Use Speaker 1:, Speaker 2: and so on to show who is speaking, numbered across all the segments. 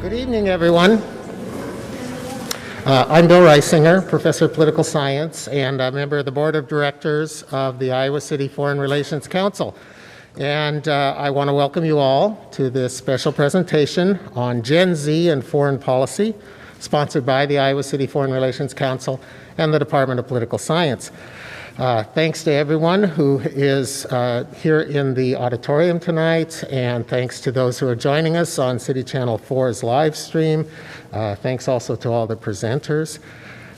Speaker 1: Good evening, everyone. I'm Bill Reisinger, Professor of Political Science and a member of the Board of Directors of the Iowa City Foreign Relations Council. And I want to welcome you all to this special presentation on Gen Z and foreign policy, sponsored by the Iowa City Foreign Relations Council and the Department of Political Science. Thanks to everyone who is here in the auditorium tonight, and thanks to those who are joining us on City Channel 4's live stream. Thanks also to all the presenters.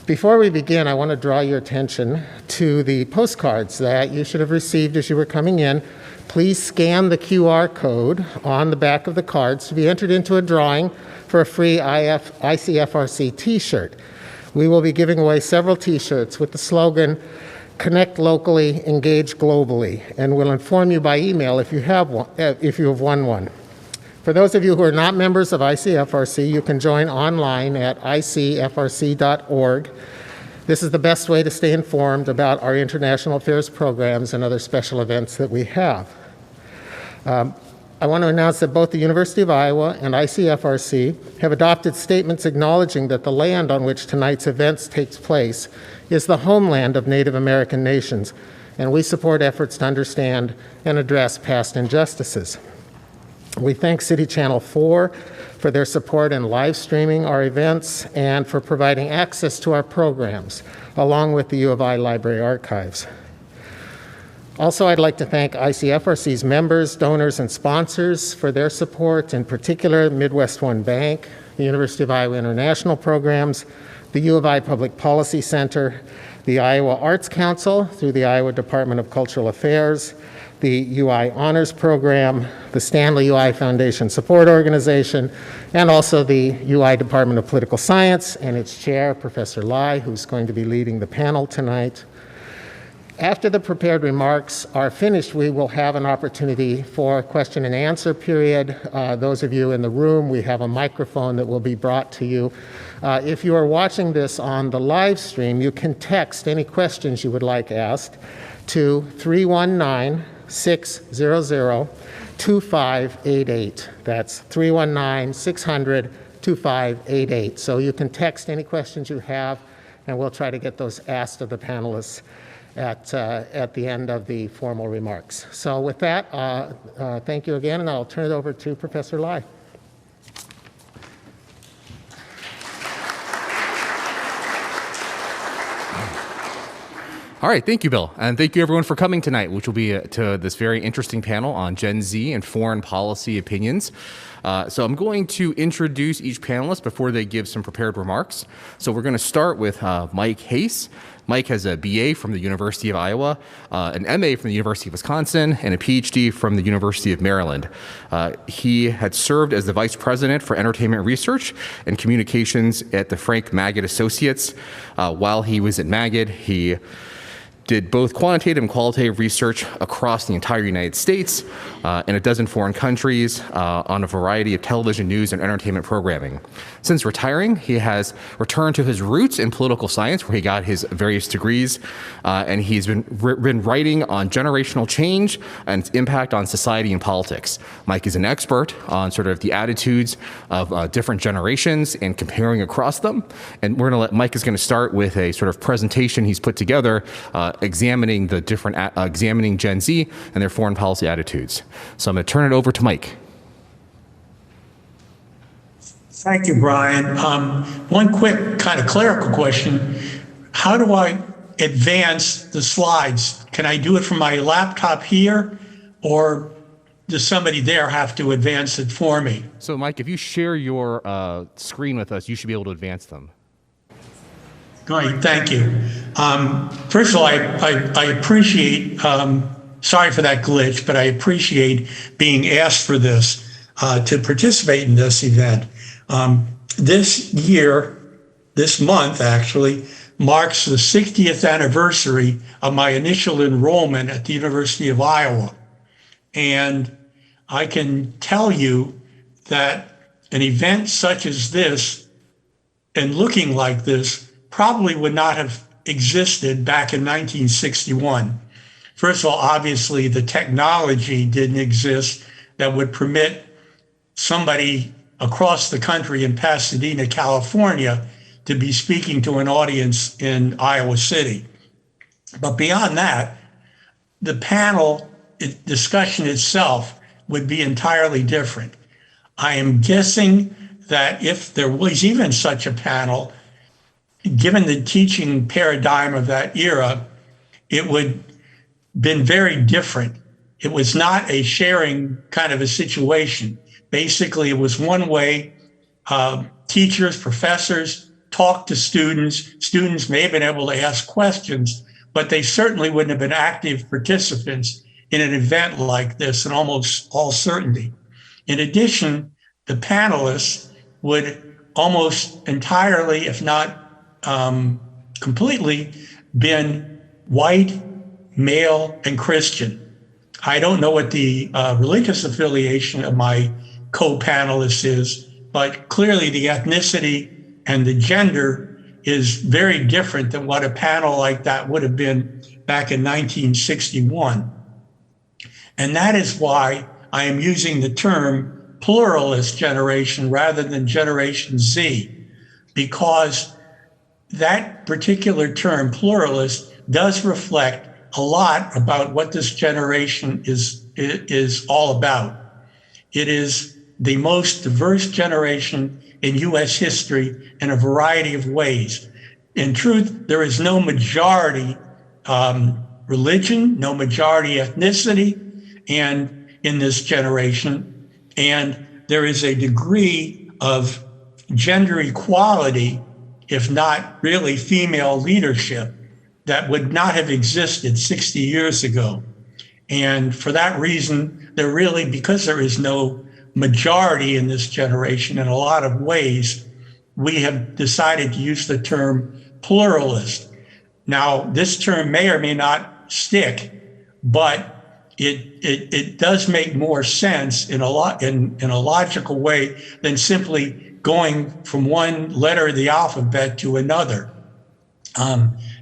Speaker 1: Before we begin, I want to draw your attention to the postcards that you should have received as you were coming in. Please scan the QR code on the back of the cards to be entered into a drawing for a free ICFRC t-shirt. We will be giving away several t-shirts with the slogan, "Connect locally, engage globally," and we'll inform you by email if you have won one. For those of you who are not members of ICFRC, you can join online at icfrc.org. This is the best way to stay informed about our international affairs programs and other special events that we have. I want to announce that both the University of Iowa and ICFRC have adopted statements acknowledging that the land on which tonight's events takes place is the homeland of Native American nations, and we support efforts to understand and address past injustices. We thank City Channel 4 for their support in live streaming our events and for providing access to our programs, along with the U of I Library Archives. Also, I'd like to thank ICFRC's members, donors, and sponsors for their support, in particular Midwest One Bank, the University of Iowa International Programs, the U of I Public Policy Center, the Iowa Arts Council through the Iowa Department of Cultural Affairs, the UI Honors Program, the Stanley UI Foundation Support Organization, and also the UI Department of Political Science and its chair, Professor Lai, who's going to be leading the panel tonight. After the prepared remarks are finished, we will have an opportunity for a question and answer period. Those of you in the room, we have a microphone that will be brought to you. If you are watching this on the live stream, you can text any questions you would like asked to 319-600-2588. That's 319-600-2588. So you can text any questions you have, and we'll try to get those asked of the panelists at the end of the formal remarks. So with that, thank you again, and I'll turn it over to Professor Lai.
Speaker 2: All right, thank you, Bill. And thank you, everyone, for coming tonight, which will be to this very interesting panel on Gen Z and foreign policy opinions. So I'm going to introduce each panelist before they give some prepared remarks. So we're going to start with Mike Hayes. Mike has a BA from the University of Iowa, an MA from the University of Wisconsin, and a PhD from the University of Maryland. He had served as the Vice President for Entertainment Research and Communications at the Frank Magid Associates. While he was at Magid, he did both quantitative and qualitative research across the entire United States in a dozen foreign countries on a variety of television, news, and entertainment programming. Since retiring, he has returned to his roots in political science, where he got his various degrees, and he's been writing on generational change and its impact on society and politics. Mike is an expert on sort of the attitudes of different generations and comparing across them. And Mike is going to start with a sort of presentation he's put together examining Gen Z and their foreign policy attitudes. So I'm going to turn it over to Mike.
Speaker 3: Thank you, Brian. One quick kind of clerical question. How do I advance the slides? Can I do it from my laptop here, or does somebody there have to advance it for me?
Speaker 2: So Mike, if you share your screen with us, you should be able to advance them.
Speaker 3: Great, thank you. First of all, I appreciate, sorry for that glitch, but I appreciate being asked for this, to participate in this event. This month actually, marks the 60th anniversary of my initial enrollment at the University of Iowa. And I can tell you that an event such as this and looking like this probably would not have existed back in 1961. First of all, obviously the technology didn't exist that would permit somebody across the country in Pasadena, California, to be speaking to an audience in Iowa City. But beyond that, the panel discussion itself would be entirely different. I am guessing that if there was even such a panel, given the teaching paradigm of that era, it would been very different. It was not a sharing kind of a situation. Basically, it was one way. Teachers, professors talked to students. Students may have been able to ask questions, but they certainly wouldn't have been active participants in an event like this in almost all certainty. In addition, the panelists would almost entirely, if not completely, been white, male, and Christian. I don't know what the religious affiliation of my co-panelists is, but clearly the ethnicity and the gender is very different than what a panel like that would have been back in 1961. And that is why I am using the term pluralist generation rather than Generation Z, because that particular term, pluralist, does reflect a lot about what this generation is all about. It is the most diverse generation in U.S. history in a variety of ways. In truth, there is no majority religion, no majority ethnicity, and in this generation, and there is a degree of gender equality, if not really female leadership, that would not have existed 60 years ago. And for that reason, there really, because there is no majority in this generation in a lot of ways, we have decided to use the term pluralist. Now, this term may or may not stick, but it does make more sense in a logical way than simply going from one letter of the alphabet to another.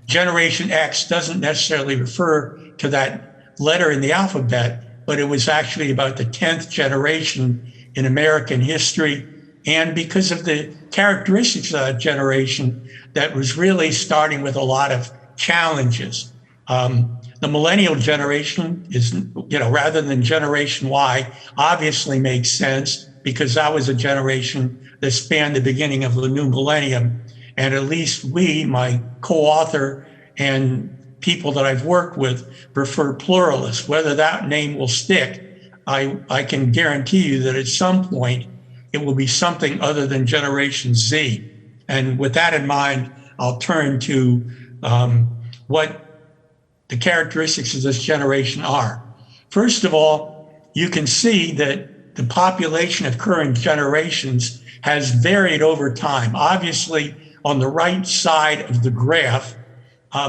Speaker 3: Generation X doesn't necessarily refer to that letter in the alphabet, but it was actually about the 10th generation in American history. And because of the characteristics of that generation, that was really starting with a lot of challenges. The millennial generation is, rather than Generation Y, obviously makes sense because that was a generation that spanned the beginning of the new millennium. And at least we, my co-author and people that I've worked with, prefer pluralists. Whether that name will stick, I can guarantee you that at some point it will be something other than Generation Z. And with that in mind, I'll turn to what the characteristics of this generation are. First of all, you can see that the population of current generations has varied over time. Obviously, on the right side of the graph,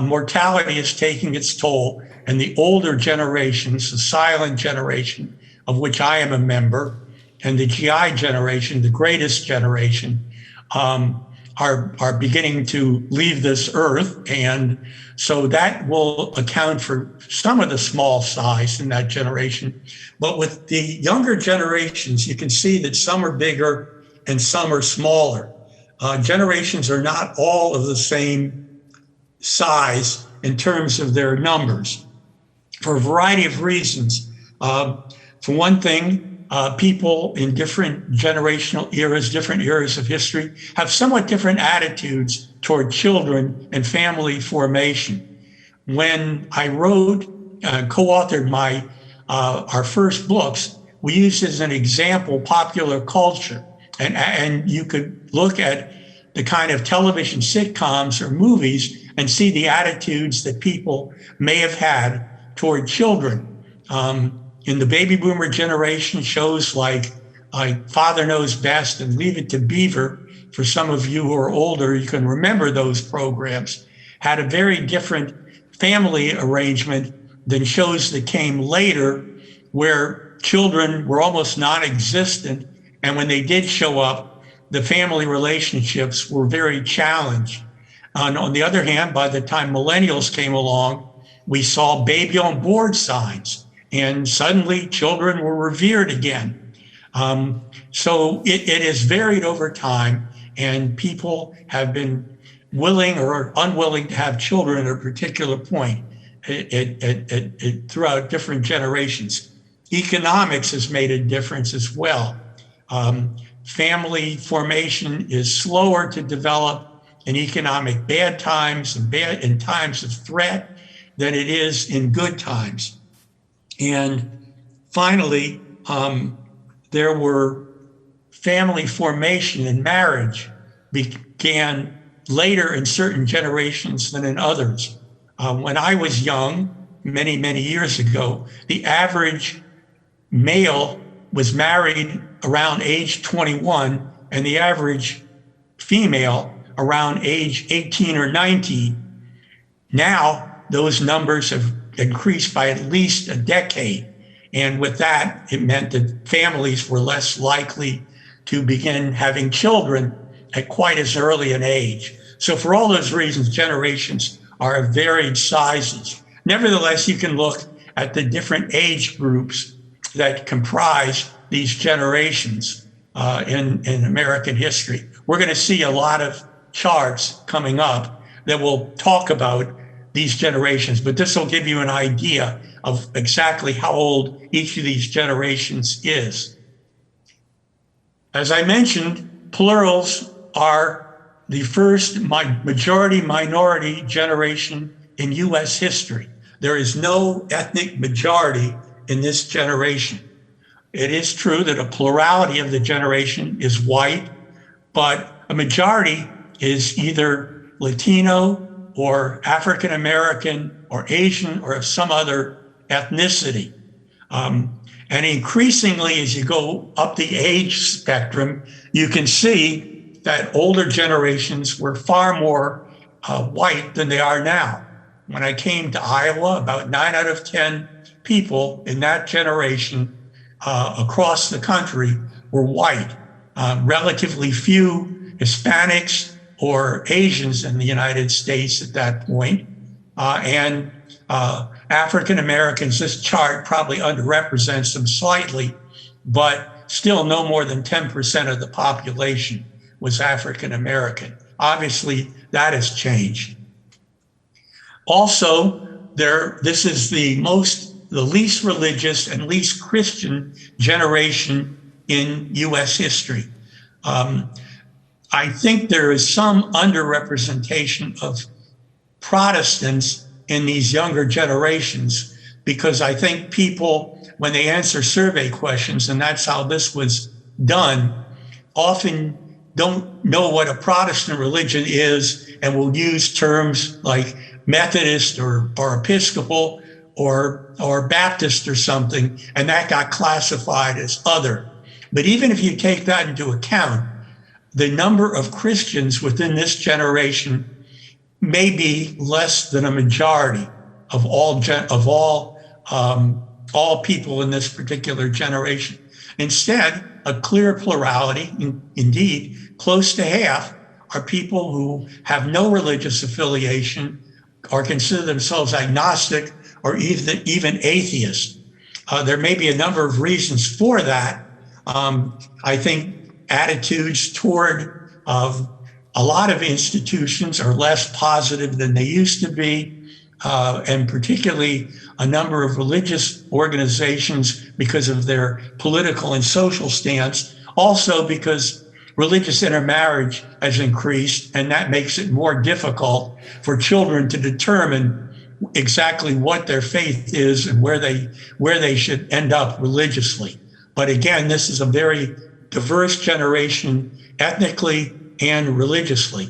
Speaker 3: mortality is taking its toll, and the older generations, the silent generation, of which I am a member, and the GI generation, the greatest generation, are beginning to leave this earth. And so that will account for some of the small size in that generation. But with the younger generations, you can see that some are bigger and some are smaller. Generations are not all of the same size in terms of their numbers for a variety of reasons. For one thing, people in different generational eras, different eras of history, have somewhat different attitudes toward children and family formation. When I wrote, co-authored our first books, we used as an example popular culture. And you could look at the kind of television sitcoms or movies and see the attitudes that people may have had toward children. In the baby boomer generation, shows like Father Knows Best and Leave It to Beaver, for some of you who are older, you can remember those programs, had a very different family arrangement than shows that came later, where children were almost non-existent. And when they did show up, the family relationships were very challenged. On the other hand, by the time millennials came along, we saw baby on board signs, and suddenly children were revered again. So it has varied over time, and people have been willing or unwilling to have children at a particular point throughout different generations. Economics has made a difference as well. Family formation is slower to develop in economic bad times and in times of threat than it is in good times. And finally, there were family formation and marriage began later in certain generations than in others. When I was young, many, many years ago, the average male was married around age 21 and the average female around age 18 or 19. Now, those numbers have increased by at least a decade. And with that, it meant that families were less likely to begin having children at quite as early an age. So for all those reasons, generations are of varied sizes. Nevertheless, you can look at the different age groups that comprise these generations in American history. We're going to see a lot of charts coming up that will talk about these generations, but this will give you an idea of exactly how old each of these generations is. As I mentioned, plurals are the first majority minority generation in US history. There is no ethnic majority in this generation. It is true that a plurality of the generation is white, but a majority is either Latino or African American or Asian or of some other ethnicity. And increasingly, as you go up the age spectrum, you can see that older generations were far more white than they are now. When I came to Iowa, about 9 out of 10 people in that generation across the country were white. Relatively few Hispanics or Asians in the United States at that point. And African Americans, this chart probably underrepresents them slightly, but still no more than 10% of the population was African American. Obviously, that has changed. Also, this is the least religious and least Christian generation in US history. I think there is some underrepresentation of Protestants in these younger generations, because I think people, when they answer survey questions, and that's how this was done, often don't know what a Protestant religion is and will use terms like Methodist or Episcopal or Baptist or something, and that got classified as other. But even if you take that into account, the number of Christians within this generation may be less than a majority of all people in this particular generation. Instead, a clear plurality, indeed, close to half, are people who have no religious affiliation or consider themselves agnostic or even atheist. There may be a number of reasons for that. I think attitudes toward a lot of institutions are less positive than they used to be, and particularly a number of religious organizations because of their political and social stance. Also because religious intermarriage has increased, and that makes it more difficult for children to determine exactly what their faith is and where they should end up religiously. But again, this is a very diverse generation ethnically and religiously.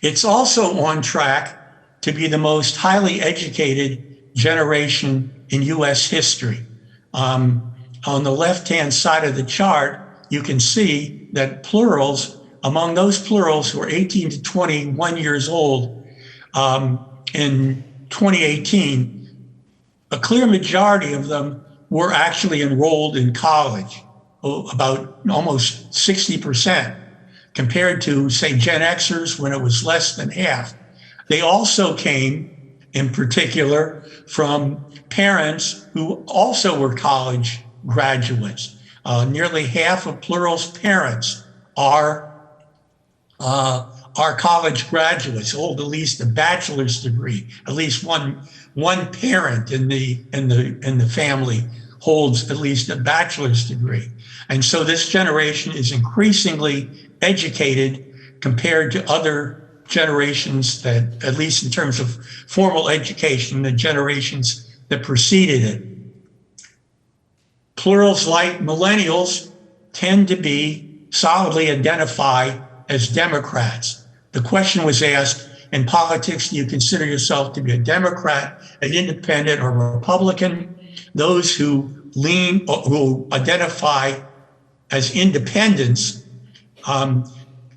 Speaker 3: It's also on track to be the most highly educated generation in US history. On the left-hand side of the chart, you can see that plurals, among those plurals who are 18 to 21 years old in 2018, a clear majority of them were actually enrolled in college, about almost 60%, compared to, say, Gen Xers when it was less than half. They also came, in particular, from parents who also were college graduates. Nearly half of Plurals parents are college graduates, hold at least a bachelor's degree. At least one parent in the family holds at least a bachelor's degree. And so this generation is increasingly educated compared to other generations that, at least in terms of formal education, the generations that preceded it. Plurals, like millennials, tend to be solidly identified as Democrats. The question was asked, in politics, do you consider yourself to be a Democrat, an independent, or Republican? Those who identify as independents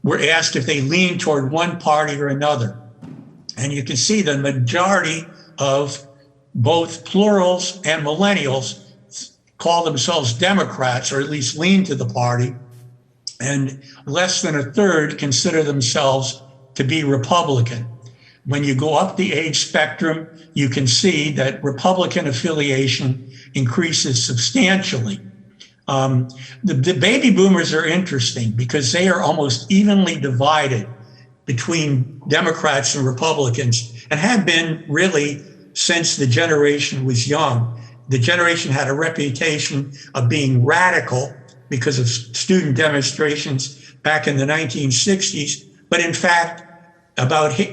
Speaker 3: were asked if they lean toward one party or another. And you can see the majority of both Plurals and millennials call themselves Democrats, or at least lean to the party, and less than a third consider themselves to be Republican. When you go up the age spectrum, you can see that Republican affiliation increases substantially. The baby boomers are interesting because they are almost evenly divided between Democrats and Republicans, and have been really since the generation was young. The generation had a reputation of being radical because of student demonstrations back in the 1960s. But in fact,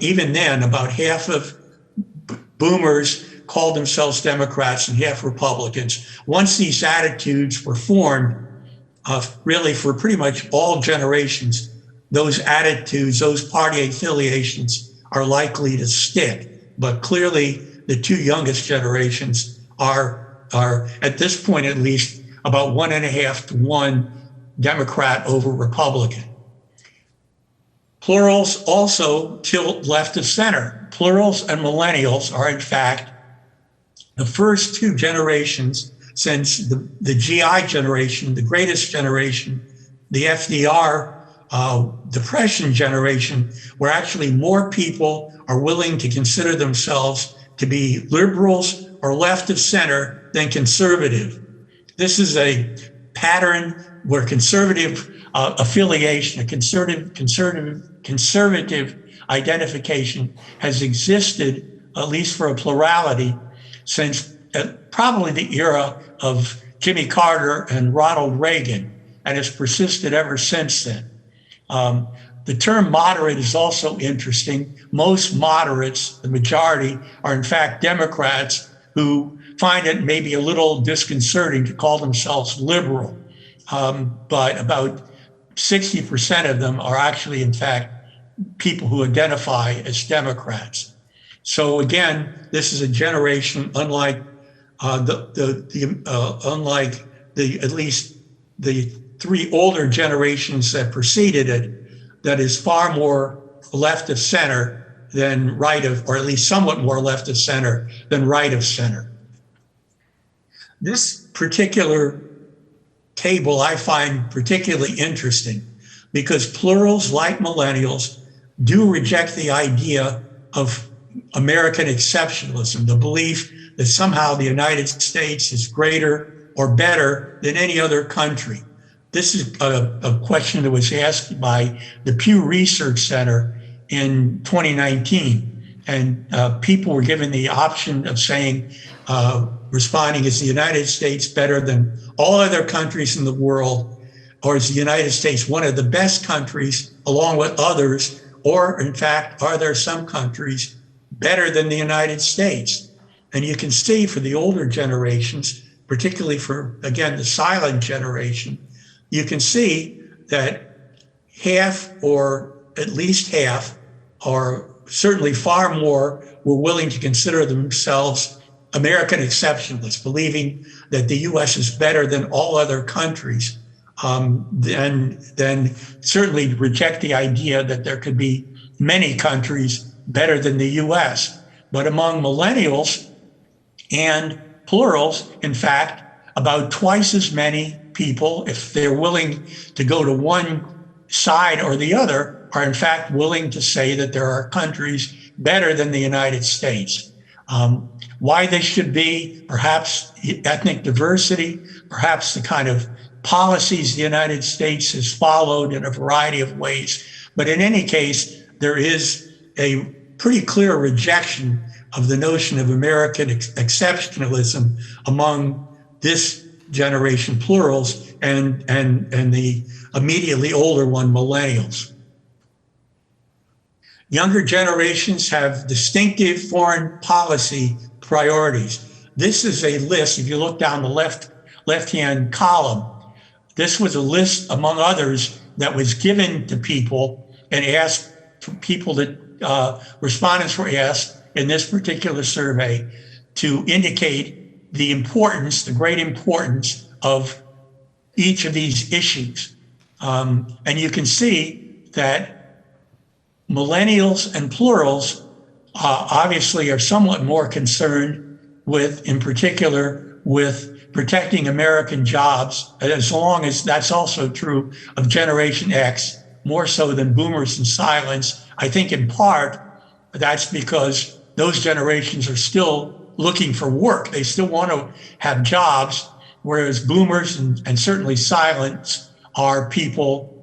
Speaker 3: even then, about half of boomers called themselves Democrats and half Republicans. Once these attitudes were formed, really for pretty much all generations, those attitudes, those party affiliations are likely to stick. But clearly, the two youngest generations are at this point at least about 1.5 to 1 Democrat over Republican. Plurals also tilt left of center. Plurals and millennials are in fact the first two generations since the GI generation, the greatest generation, the FDR Depression generation, where actually more people are willing to consider themselves to be liberals or left of center than conservative. This is a pattern where conservative affiliation, a conservative identification has existed, at least for a plurality, since probably the era of Jimmy Carter and Ronald Reagan, and has persisted ever since then. The term moderate is also interesting. Most moderates, the majority, are in fact Democrats who find it maybe a little disconcerting to call themselves liberal. But about 60% of them are actually, in fact, people who identify as Democrats. So again, this is a generation unlike at least the three older generations that preceded it, that is far more left of center than right of, or at least somewhat more left of center than right of center. This particular table I find particularly interesting because plurals, like millennials, do reject the idea of American exceptionalism, the belief that somehow the United States is greater or better than any other country. This is a question that was asked by the Pew Research Center in 2019. And people were given the option of saying, responding, is the United States better than all other countries in the world? Or is the United States one of the best countries along with others? Or in fact, are there some countries better than the United States? And you can see for the older generations, particularly for, again, the silent generation, you can see that half, or at least half, or certainly far more, were willing to consider themselves American exceptionalists, believing that the US is better than all other countries, then certainly reject the idea that there could be many countries better than the US. But among millennials and plurals, in fact, about twice as many people, if they're willing to go to one side or the other, are in fact willing to say that there are countries better than the United States. Why they should be, perhaps ethnic diversity, perhaps the kind of policies the United States has followed in a variety of ways. But in any case, there is a pretty clear rejection of the notion of American exceptionalism among this generation, plurals, and the immediately older one, millennials. Younger generations have distinctive foreign policy priorities. This is a list. If you look down the left-hand column, this was a list, among others, that was given to people and asked for people that respondents were asked in this particular survey to indicate the importance, the great importance of each of these issues. And you can see that millennials and plurals obviously are somewhat more concerned with, in particular, with protecting American jobs, as long as that's also true of Generation X, more so than boomers and silents. I think in part that's because those generations are still looking for work. They still want to have jobs, whereas boomers and certainly silents are people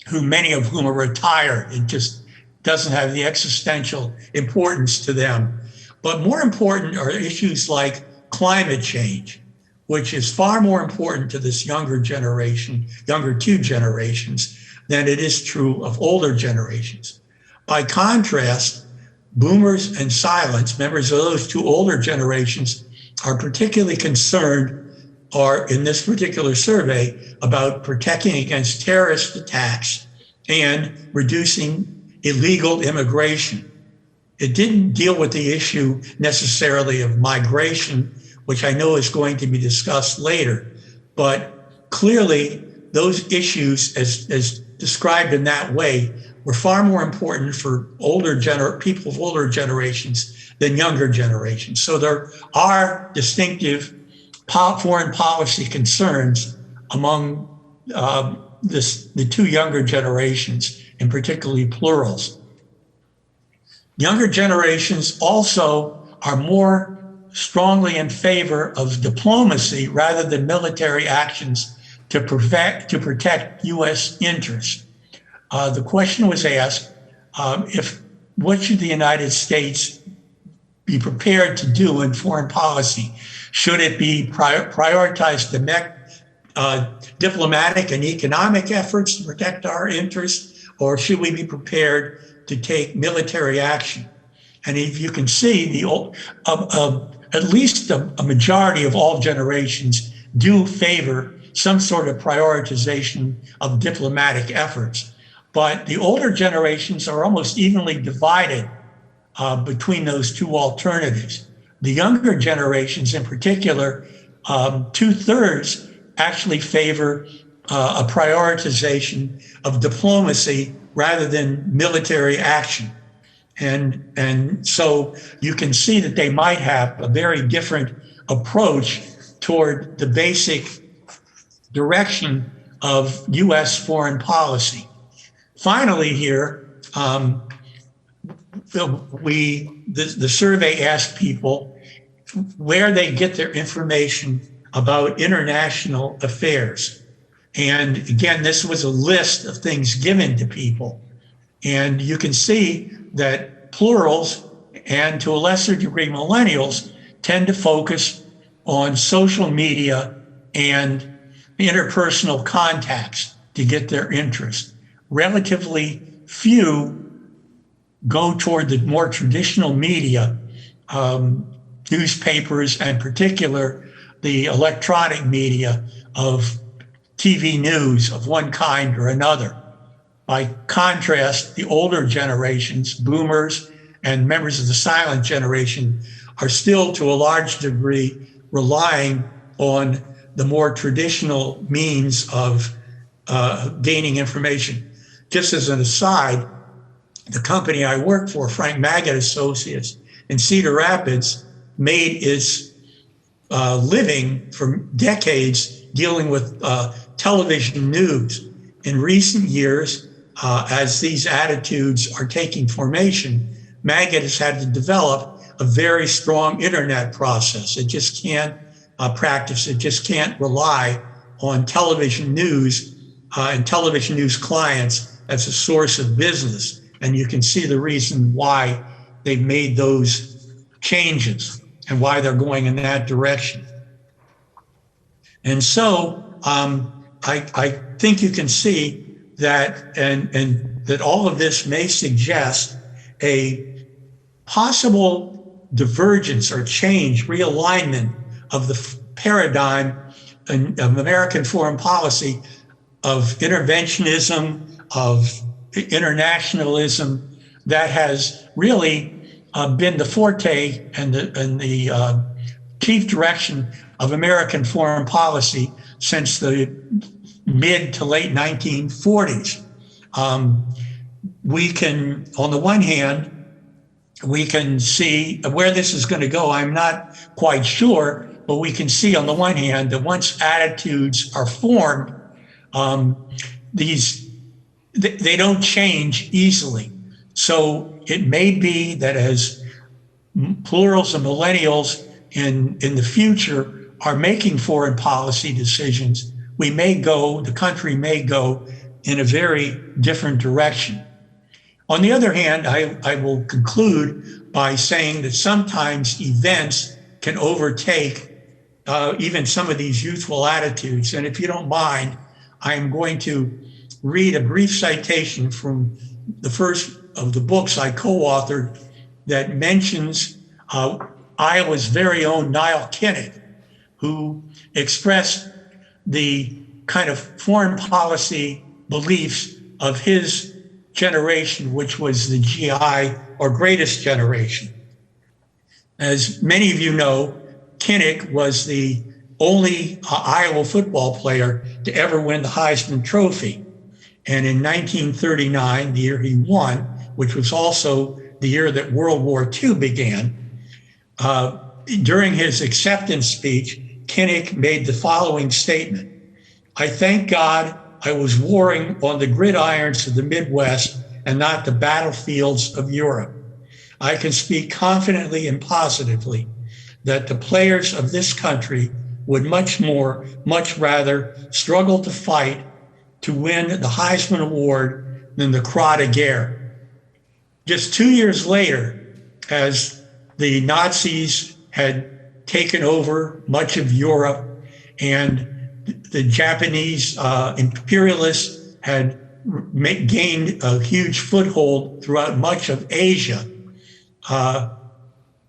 Speaker 3: who, many of whom are retired. It just doesn't have the existential importance to them. But more important are issues like climate change, which is far more important to this younger generation, younger two generations, than it is true of older generations. By contrast, boomers and silents, members of those two older generations, are particularly concerned, or in this particular survey, about protecting against terrorist attacks and reducing illegal immigration. It didn't deal with the issue necessarily of migration, which I know is going to be discussed later, but clearly those issues, as described in that way, were far more important for people of older generations than younger generations. So there are distinctive foreign policy concerns among the two younger generations, and particularly plurals. Younger generations also are more strongly in favor of diplomacy rather than military actions to protect U.S. interests. The question was asked, what should the United States be prepared to do in foreign policy? Should it be prioritize diplomatic and economic efforts to protect our interests, or should we be prepared to take military action? And if you can see, at least a majority of all generations do favor some sort of prioritization of diplomatic efforts. But the older generations are almost evenly divided between those two alternatives. The younger generations in particular, 2/3 actually favor a prioritization of diplomacy rather than military action. And so you can see that they might have a very different approach toward the basic direction of U.S. foreign policy. Finally here, the survey asked people where they get their information about international affairs. And again, this was a list of things given to people. And you can see that plurals, and to a lesser degree millennials, tend to focus on social media and interpersonal contacts to get their interest. Relatively few go toward the more traditional media, newspapers, and in particular the electronic media of TV news of one kind or another. By contrast, the older generations, boomers and members of the silent generation, are still to a large degree relying on the more traditional means of gaining information. Just as an aside, the company I work for, Frank Maggot Associates in Cedar Rapids, made its living for decades dealing with television news. In recent years, as these attitudes are taking formation, Maggot has had to develop a very strong internet process. It just can't practice, it just can't rely on television news and television news clients as a source of business. And you can see the reason why they've made those changes and why they're going in that direction. And so I think you can see that, and that all of this may suggest a possible divergence or change, realignment of the paradigm of American foreign policy of interventionism, of internationalism, that has really been the forte and the chief direction of American foreign policy since the mid to late 1940s. We can, on the one hand, we can see where this is going to go. I'm not quite sure, but we can see on the one hand that once attitudes are formed, they don't change easily. So it may be that as plurals and millennials in the future are making foreign policy decisions, the country may go in a very different direction. On the other hand, I will conclude by saying that sometimes events can overtake even some of these youthful attitudes. And if you don't mind, I am going to read a brief citation from the first of the books I co-authored that mentions Iowa's very own Niall Kinnock, who expressed the kind of foreign policy beliefs of his generation, which was the GI or greatest generation. As many of you know, Kinnock was the only Iowa football player to ever win the Heisman Trophy. And in 1939, the year he won, which was also the year that World War II began, during his acceptance speech, Kinnock made the following statement: "I thank God I was warring on the gridirons of the Midwest and not the battlefields of Europe. I can speak confidently and positively that the players of this country would much rather struggle to fight to win the Heisman Award than the Croix de Guerre." Just 2 years later, as the Nazis had taken over much of Europe and the Japanese imperialists had gained a huge foothold throughout much of Asia,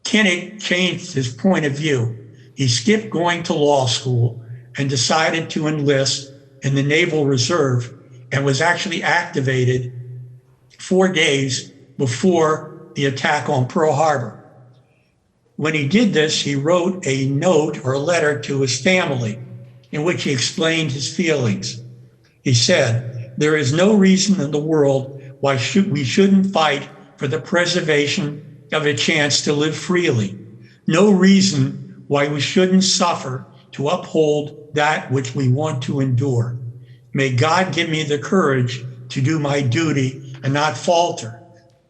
Speaker 3: Kinnock changed his point of view. He skipped going to law school and decided to enlist in the Naval Reserve and was actually activated 4 days before the attack on Pearl Harbor. When he did this, he wrote a note or a letter to his family in which he explained his feelings. He said, "There is no reason in the world why we shouldn't fight for the preservation of a chance to live freely. No reason why we shouldn't suffer to uphold that which we want to endure. May God give me the courage to do my duty and not falter."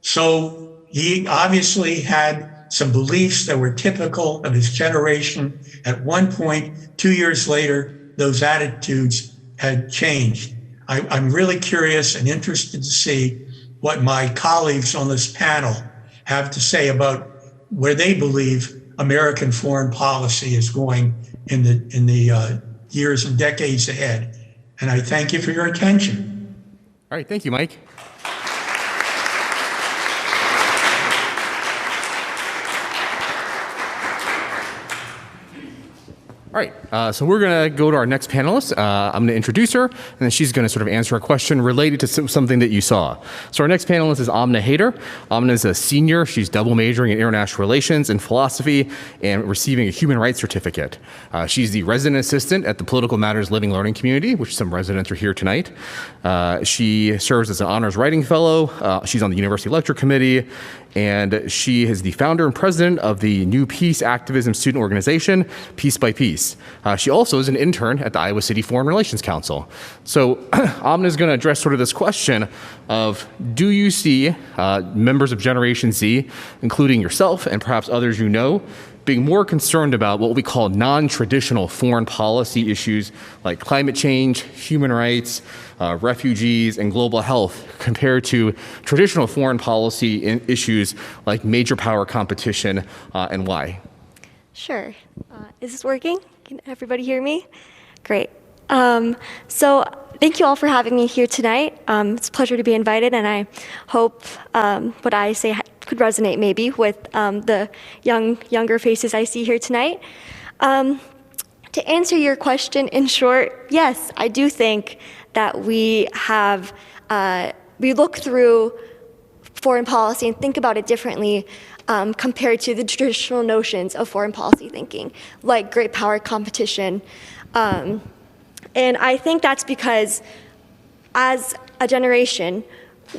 Speaker 3: So he obviously had some beliefs that were typical of his generation. At one point, 2 years later, those attitudes had changed. I'm really curious and interested to see what my colleagues on this panel have to say about where they believe American foreign policy is going in the years and decades ahead. And I thank you for your attention.
Speaker 2: All right, thank you, Mike. All right, so we're going to go to our next panelist. I'm going to introduce her, and then she's going to sort of answer a question related to something that you saw. So our next panelist is Amna Haider. Amna is a senior. She's double majoring in international relations and philosophy and receiving a human rights certificate. She's the resident assistant at the Political Matters Living Learning Community, which some residents are here tonight. She serves as an honors writing fellow. She's on the University Lecture Committee, and she is the founder and president of the New Peace Activism Student Organization, Piece by Piece. She also is an intern at the Iowa City Foreign Relations Council. So Amna is going to address sort of this question of, do you see members of Generation Z, including yourself and perhaps others you know, being more concerned about what we call non-traditional foreign policy issues like climate change, human rights, refugees, and global health compared to traditional foreign policy issues like major power competition, and why?
Speaker 4: Sure. Is this working? Can everybody hear me? Great. So thank you all for having me here tonight. It's a pleasure to be invited, and I hope what I say could resonate maybe with the younger faces I see here tonight. To answer your question in short, yes, I do think that we look through foreign policy and think about it differently compared to the traditional notions of foreign policy thinking, like great power competition. And I think that's because as a generation,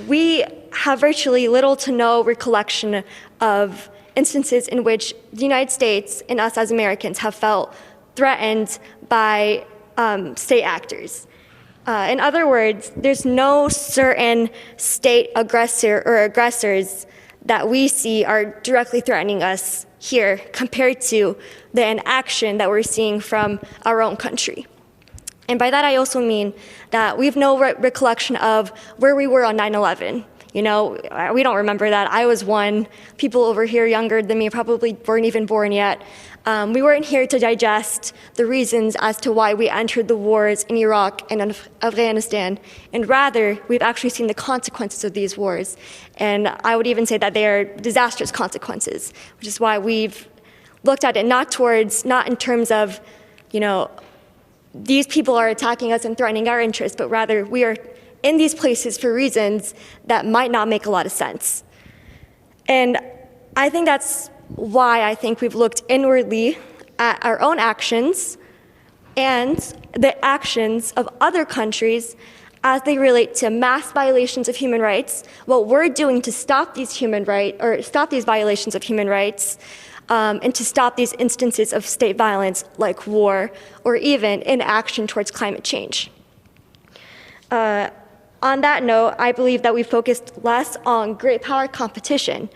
Speaker 4: we have virtually little to no recollection of instances in which the United States and us as Americans have felt threatened by state actors. In other words, there's no certain state aggressor or aggressors that we see are directly threatening us here compared to the inaction that we're seeing from our own country. And by that, I also mean that we have no recollection of where we were on 9/11. You know, we don't remember that. I was one. People over here younger than me probably weren't even born yet. We weren't here to digest the reasons as to why we entered the wars in Iraq and Afghanistan. And rather, we've actually seen the consequences of these wars. And I would even say that they are disastrous consequences, which is why we've looked at it not in terms of, you know, these people are attacking us and threatening our interests, but rather we are in these places for reasons that might not make a lot of sense. And I think that's why I think we've looked inwardly at our own actions and the actions of other countries as they relate to mass violations of human rights, what we're doing to stop these violations of human rights, and to stop these instances of state violence like war or even inaction towards climate change. On that note, I believe that we focused less on great power competition.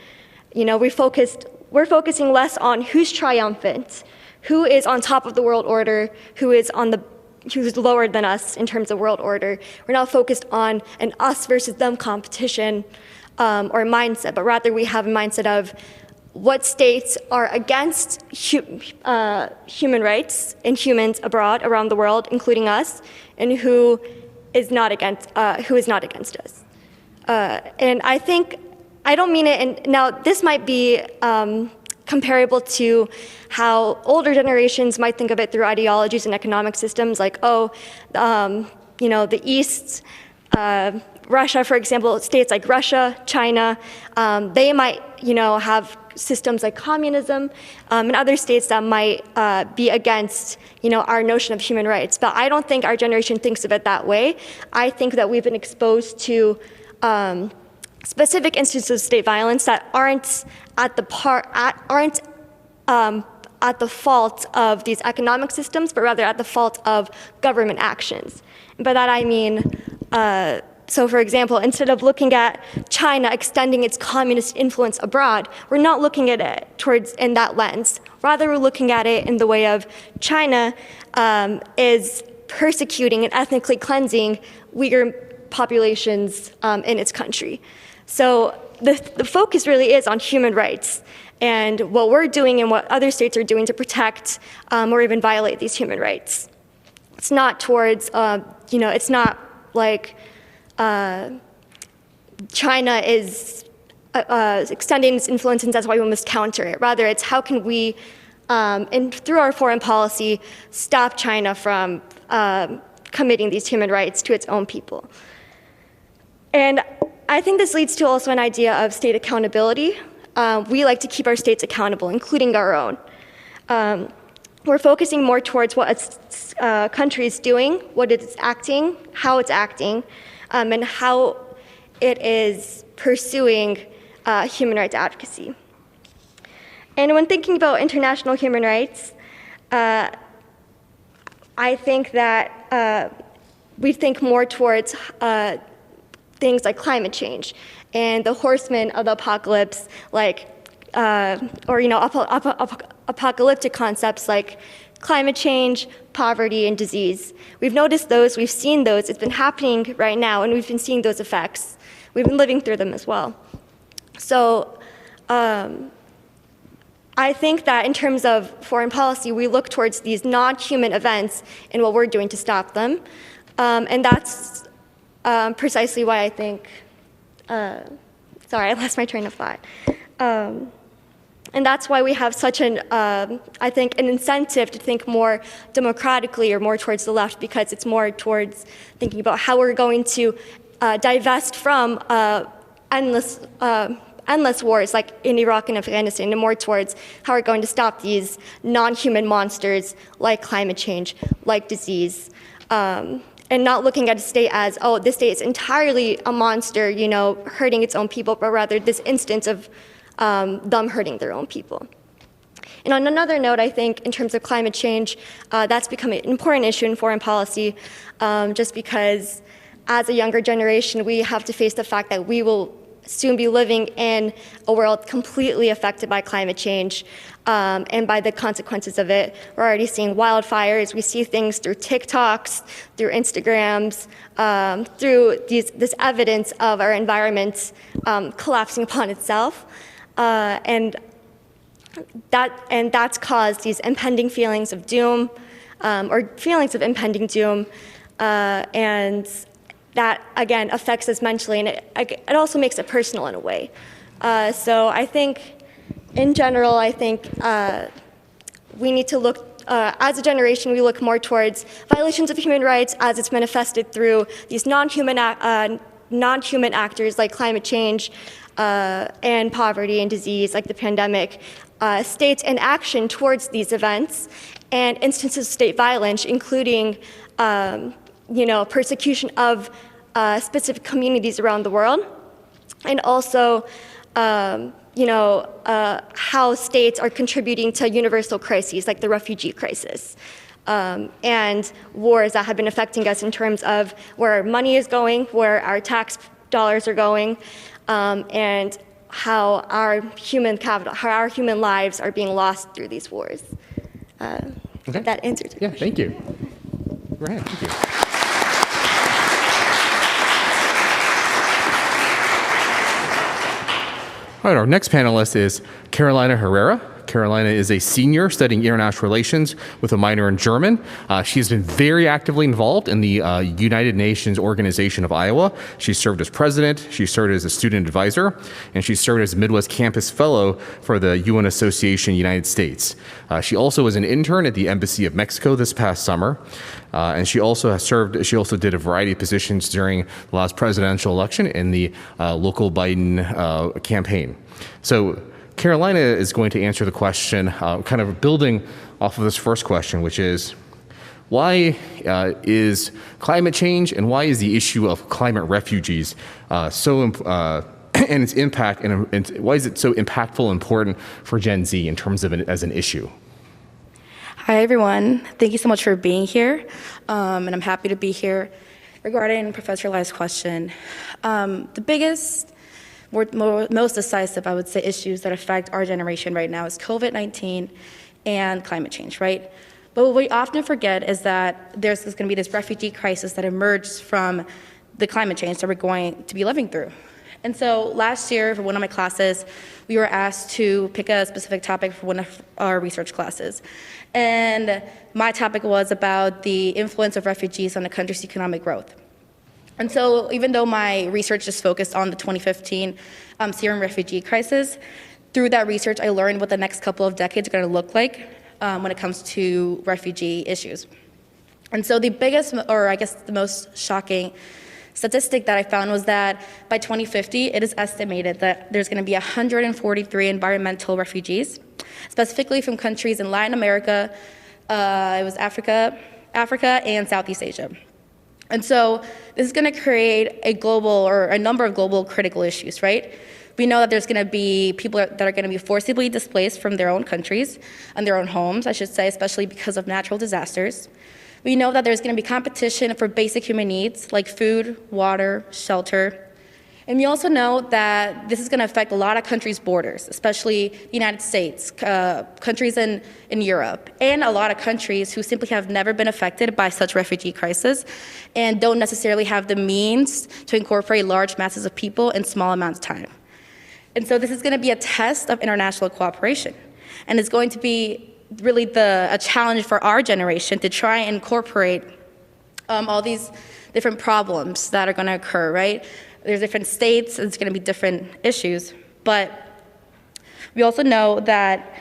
Speaker 4: You know, we're focusing less on who's triumphant, who is on top of the world order, who's lower than us in terms of world order. We're not focused on an us versus them competition or mindset, but rather we have a mindset of what states are against human rights and humans around the world, including us, and who is not against us. And I don't mean it, and now this might be comparable to how older generations might think of it through ideologies and economic systems, like, you know, the East, Russia, for example, states like Russia, China, they might, you know, have systems like communism, and other states that might be against, you know, our notion of human rights. But I don't think our generation thinks of it that way. I think that we've been exposed to specific instances of state violence that aren't at the fault of these economic systems, but rather at the fault of government actions. And by that I mean, so for example, instead of looking at China extending its communist influence abroad, we're not looking at it in that lens. Rather, we're looking at it in the way of China is persecuting and ethnically cleansing Uyghur populations in its country. So the focus really is on human rights and what we're doing and what other states are doing to protect or even violate these human rights. It's not towards, you know, it's not like China is extending its influence and that's why we must counter it. Rather, it's how can we, and through our foreign policy, stop China from committing these human rights to its own people. And I think this leads to also an idea of state accountability. We like to keep our states accountable, including our own. We're focusing more towards what a country is doing, what it's acting, how it's acting, and how it is pursuing human rights advocacy. And when thinking about international human rights, I think that we think more towards things like climate change and the horsemen of the apocalypse, like, or, you know, apocalyptic concepts like climate change, poverty, and disease. We've noticed those, we've seen those, it's been happening right now, and we've been seeing those effects. We've been living through them as well. So I think that in terms of foreign policy, we look towards these non-human events and what we're doing to stop them. And that's precisely why I think, sorry, I lost my train of thought. And that's why we have such an, I think, an incentive to think more democratically or more towards the left, because it's more towards thinking about how we're going to divest from endless wars like in Iraq and Afghanistan, and more towards how we're going to stop these non-human monsters like climate change, like disease, and not looking at a state as, oh, this state is entirely a monster, you know, hurting its own people, but rather this instance of them hurting their own people. And on another note, I think in terms of climate change, that's become an important issue in foreign policy, just because as a younger generation, we have to face the fact that we will soon be living in a world completely affected by climate change and by the consequences of it. We're already seeing wildfires. We see things through TikToks, through Instagrams, through this evidence of our environment collapsing upon itself. And that's caused these impending feelings of doom, or feelings of impending doom, and that, again, affects us mentally, and it also makes it personal in a way. So I think, in general, I think we need to look, as a generation, we look more towards violations of human rights as it's manifested through these non-human actors like climate change and poverty and disease, like the pandemic, states in action towards these events, and instances of state violence, including persecution of specific communities around the world, and also, how states are contributing to universal crises like the refugee crisis, and wars that have been affecting us in terms of where our money is going, where our tax dollars are going, and how our human capital, how our human lives are being lost through these wars.
Speaker 2: Okay.
Speaker 4: That answers your question.
Speaker 2: Thank you. Go ahead, thank you. All right, our next panelist is Carolina Herrera. Carolina is a senior studying international relations with a minor in German. She has been very actively involved in the United Nations Organization of Iowa. She served as president, she served as a student advisor, and she served as Midwest Campus Fellow for the UN Association United States. She also was an intern at the Embassy of Mexico this past summer. And she also did a variety of positions during the last presidential election in the local Biden campaign. So Carolina is going to answer the question, kind of building off of this first question, which is, why is climate change and why is the issue of climate refugees and its impact, and why is it so impactful and important for Gen Z in terms of as an issue?
Speaker 5: Hi, everyone. Thank you so much for being here, and I'm happy to be here. Regarding Professor Lai's question, the biggest, most decisive, I would say, issues that affect our generation right now is COVID-19 and climate change, right? But what we often forget is that there's going to be this refugee crisis that emerged from the climate change that we're going to be living through. And so last year, for one of my classes, we were asked to pick a specific topic for one of our research classes. And my topic was about the influence of refugees on a country's economic growth. And so even though my research is focused on the 2015 Syrian refugee crisis, through that research, I learned what the next couple of decades are going to look like when it comes to refugee issues. And so the biggest, or I guess the most shocking statistic that I found was that by 2050, it is estimated that there's going to be 143 environmental refugees, specifically from countries in Latin America, it was Africa and Southeast Asia. And so this is going to create a global, or a number of global critical issues, right? We know that there's going to be people that are going to be forcibly displaced from their own countries and their own homes, I should say, especially because of natural disasters. We know that there's going to be competition for basic human needs like food, water, shelter. And we also know that this is going to affect a lot of countries' borders, especially the United States, countries in Europe, and a lot of countries who simply have never been affected by such refugee crisis and don't necessarily have the means to incorporate large masses of people in small amounts of time. And so this is going to be a test of international cooperation. And it's going to be really a challenge for our generation to try and incorporate all these different problems that are going to occur, right? There's different states, it's going to be different issues. But we also know that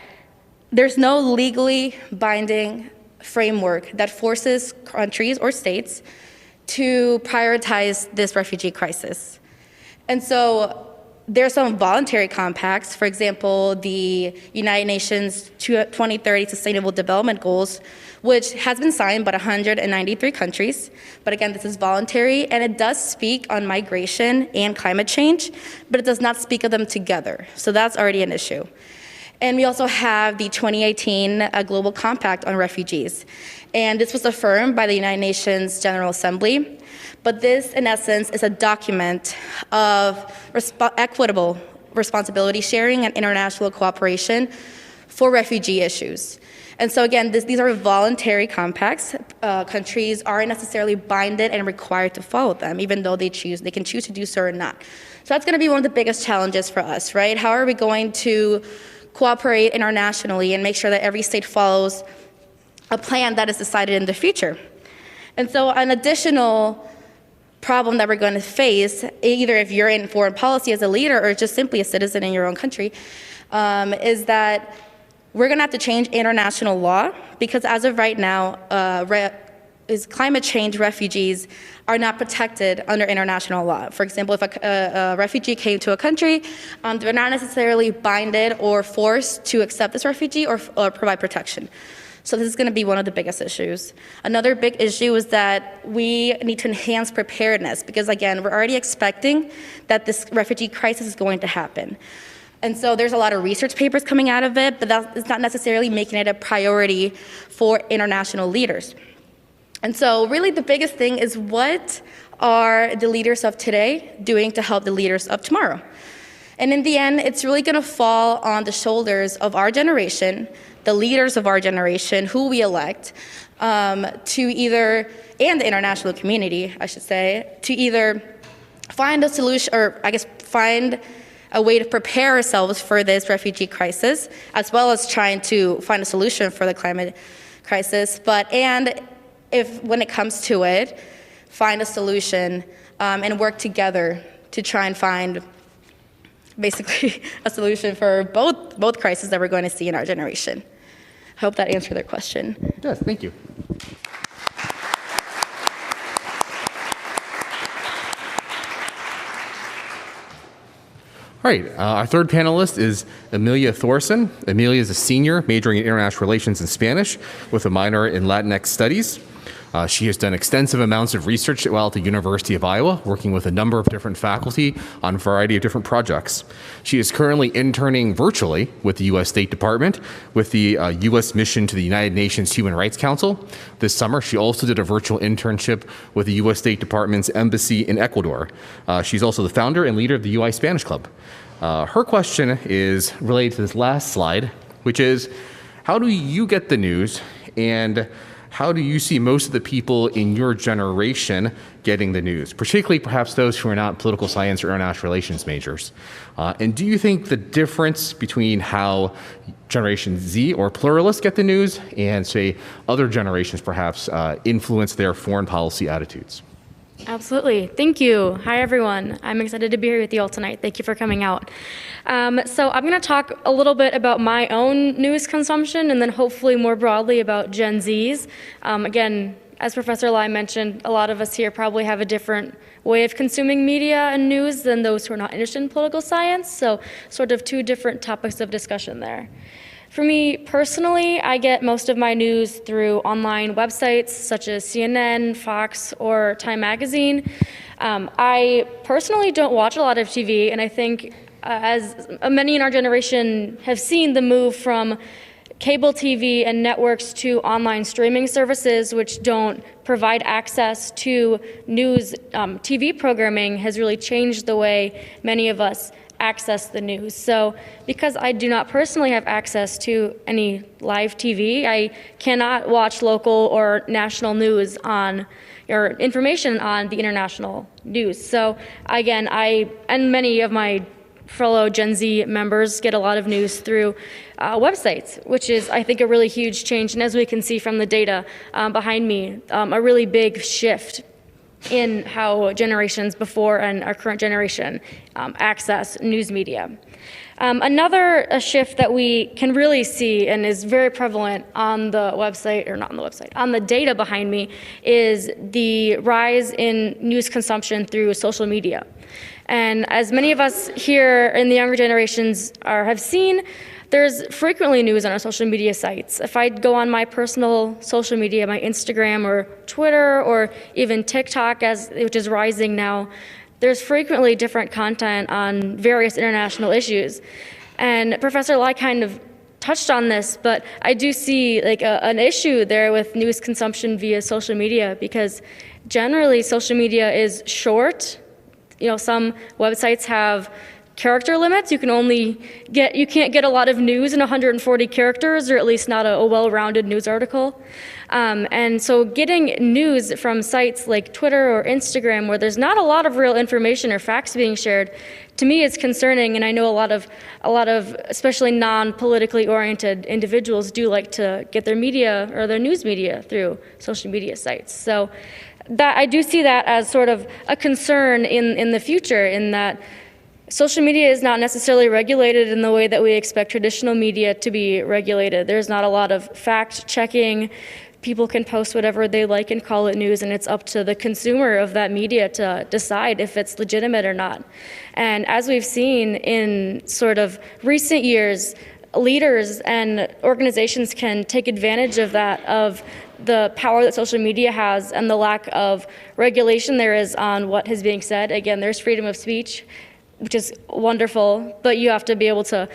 Speaker 5: there's no legally binding framework that forces countries or states to prioritize this refugee crisis. And so there are some voluntary compacts, for example, the United Nations 2030 Sustainable Development Goals, which has been signed by 193 countries. But again, this is voluntary, and it does speak on migration and climate change, but it does not speak of them together. So that's already an issue. And we also have the 2018 Global Compact on Refugees. And this was affirmed by the United Nations General Assembly. But this, in essence, is a document of equitable responsibility sharing and international cooperation for refugee issues. And so again, these are voluntary compacts. Countries aren't necessarily binded and required to follow them, even though they can choose to do so or not. So that's going to be one of the biggest challenges for us, right? How are we going to cooperate internationally and make sure that every state follows a plan that is decided in the future? And so an additional problem that we're going to face, either if you're in foreign policy as a leader or just simply a citizen in your own country, is that we're going to have to change international law, because as of right now, climate change refugees are not protected under international law. For example, if a refugee came to a country, they're not necessarily binded or forced to accept this refugee or provide protection. So this is going to be one of the biggest issues. Another big issue is that we need to enhance preparedness, because again, we're already expecting that this refugee crisis is going to happen. And so there's a lot of research papers coming out of it, but that is not necessarily making it a priority for international leaders. And so really the biggest thing is, what are the leaders of today doing to help the leaders of tomorrow? And in the end, it's really going to fall on the shoulders of our generation, the leaders of our generation, who we elect, to either, and the international community, I should say, to either find a solution, or I guess find a way to prepare ourselves for this refugee crisis, as well as trying to find a solution for the climate crisis. And if, when it comes to it, find a solution and work together to try and find basically a solution for both crises that we're going to see in our generation. I hope that answered their question.
Speaker 2: Yes, thank you. All right, our third panelist is Amelia Thoreson. Amelia is a senior majoring in international relations and Spanish with a minor in Latinx studies. She has done extensive amounts of research while at the University of Iowa, working with a number of different faculty on a variety of different projects. She is currently interning virtually with the U.S. State Department with the U.S. mission to the United Nations Human Rights Council. This summer, she also did a virtual internship with the U.S. State Department's embassy in Ecuador. She's also the founder and leader of the UI Spanish Club. Her question is related to this last slide, which is, how do you get the news, and how do you see most of the people in your generation getting the news, particularly perhaps those who are not political science or international relations majors? And do you think the difference between how Generation Z or pluralists get the news and, say, other generations perhaps influence their foreign policy attitudes?
Speaker 6: Absolutely. Thank you. Hi, everyone. I'm excited to be here with you all tonight. Thank you for coming out. So I'm going to talk a little bit about my own news consumption, and then hopefully more broadly about Gen Zs. Again, as Professor Lai mentioned, a lot of us here probably have a different way of consuming media and news than those who are not interested in political science. So sort of two different topics of discussion there. For me personally, I get most of my news through online websites such as CNN, Fox, or Time Magazine. I personally don't watch a lot of TV, and I think as many in our generation have seen the move from cable TV and networks to online streaming services, which don't provide access to news TV programming, has really changed the way many of us access the news. So because I do not personally have access to any live TV, I cannot watch local or national news or information on the international news. So again, I and many of my fellow Gen Z members get a lot of news through websites, which is, I think, a really huge change. And as we can see from the data behind me, a really big shift in how generations before and our current generation access news media. Another shift that we can really see and is very prevalent on the website, or not on the website, on the data behind me, is the rise in news consumption through social media. And as many of us here in the younger generations have seen, there's frequently news on our social media sites. If I go on my personal social media, my Instagram or Twitter or even TikTok, which is rising now, there's frequently different content on various international issues. And Professor Lai kind of touched on this, but I do see like an issue there with news consumption via social media, because generally social media is short. Some websites have character limits. You can't get a lot of news in 140 characters, or at least not a well-rounded news article. And so getting news from sites like Twitter or Instagram, where there's not a lot of real information or facts being shared, to me is concerning. And I know a lot of especially non-politically oriented individuals do like to get their media or their news media through social media sites. So that I do see that as sort of a concern in the future, in that social media is not necessarily regulated in the way that we expect traditional media to be regulated. There's not a lot of fact-checking. People can post whatever they like and call it news, and it's up to the consumer of that media to decide if it's legitimate or not. And as we've seen in sort of recent years, leaders and organizations can take advantage of that, of the power that social media has and the lack of regulation there is on what is being said. Again, there's freedom of speech, which is wonderful, but you have to be able to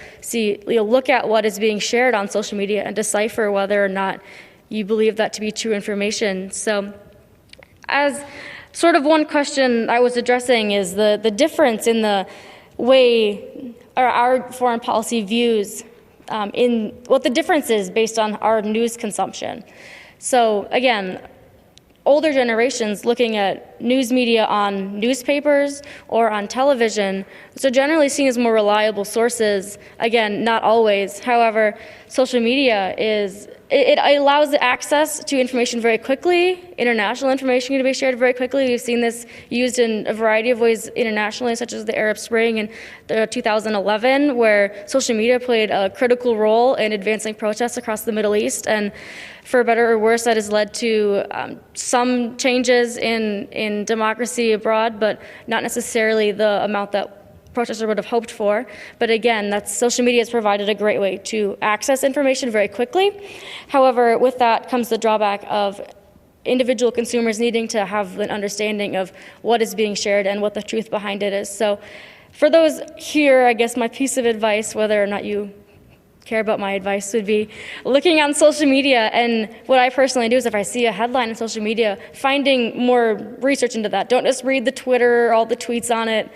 Speaker 6: look at what is being shared on social media and decipher whether or not you believe that to be true information. So as sort of one question I was addressing is the difference in the way our foreign policy views in what the difference is based on our news consumption. So again, older generations looking at news media on newspapers or on television, so generally seen as more reliable sources. Again, not always. However, social media it allows access to information very quickly. International information can be shared very quickly. We've seen this used in a variety of ways internationally, such as the Arab Spring in 2011, where social media played a critical role in advancing protests across the Middle East. And for better or worse, that has led to some changes in democracy abroad, but not necessarily the amount that protesters would have hoped for. But again, social media has provided a great way to access information very quickly. However, with that comes the drawback of individual consumers needing to have an understanding of what is being shared and what the truth behind it is. So for those here, I guess my piece of advice, whether or not you care about my advice, would be looking on social media. And what I personally do is, if I see a headline in social media, finding more research into that. Don't just read the Twitter or all the tweets on it.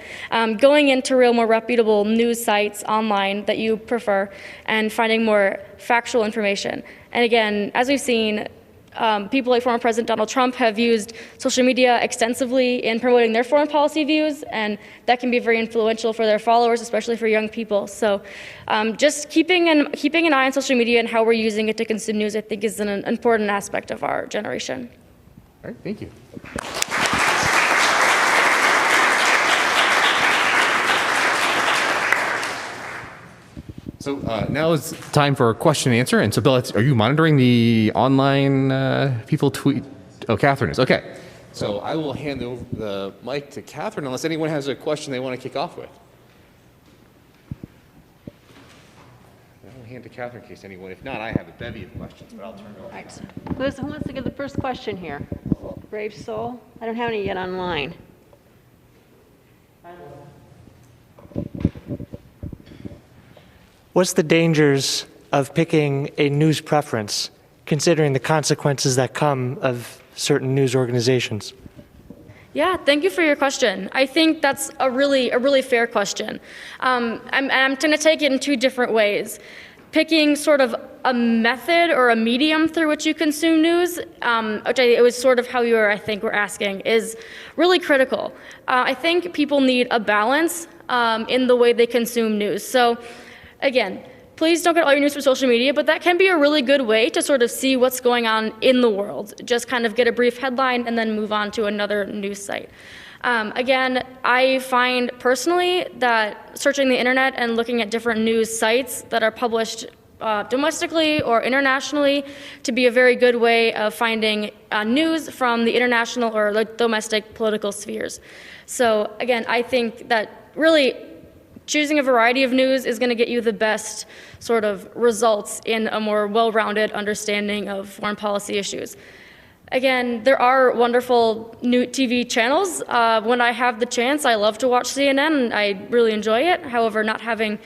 Speaker 6: Going into real, more reputable news sites online that you prefer and finding more factual information. And again, as we've seen, people like former President Donald Trump have used social media extensively in promoting their foreign policy views, and that can be very influential for their followers, especially for young people. So just keeping an eye on social media and how we're using it to consume news, I think, is an important aspect of our generation.
Speaker 2: All right, thank you. So now is time for question and answer. And so, Bill, are you monitoring the online people tweet? Oh, Catherine is. Okay. So I will hand over the mic to Catherine unless anyone has a question they want to kick off with. I'll hand to Catherine in case anyone. If not, I have a bevy of questions, but I'll turn it over.
Speaker 7: Right. Who wants to give the first question here? Brave soul? I don't have any yet online.
Speaker 8: What's the dangers of picking a news preference, considering the consequences that come of certain news organizations?
Speaker 6: Yeah, thank you for your question. I think that's a really fair question. I'm going to take it in two different ways. Picking sort of a method or a medium through which you consume news, which it was sort of how you were, I think, were asking, is really critical. I think people need a balance in the way they consume news. So, again, please don't get all your news from social media, but that can be a really good way to sort of see what's going on in the world. Just kind of get a brief headline and then move on to another news site. Again, I find personally that searching the internet and looking at different news sites that are published domestically or internationally to be a very good way of finding news from the international or the domestic political spheres. So again, I think that really choosing a variety of news is going to get you the best sort of results in a more well-rounded understanding of foreign policy issues. Again, there are wonderful new TV channels. When I have the chance, I love to watch CNN, and I really enjoy it. However, not having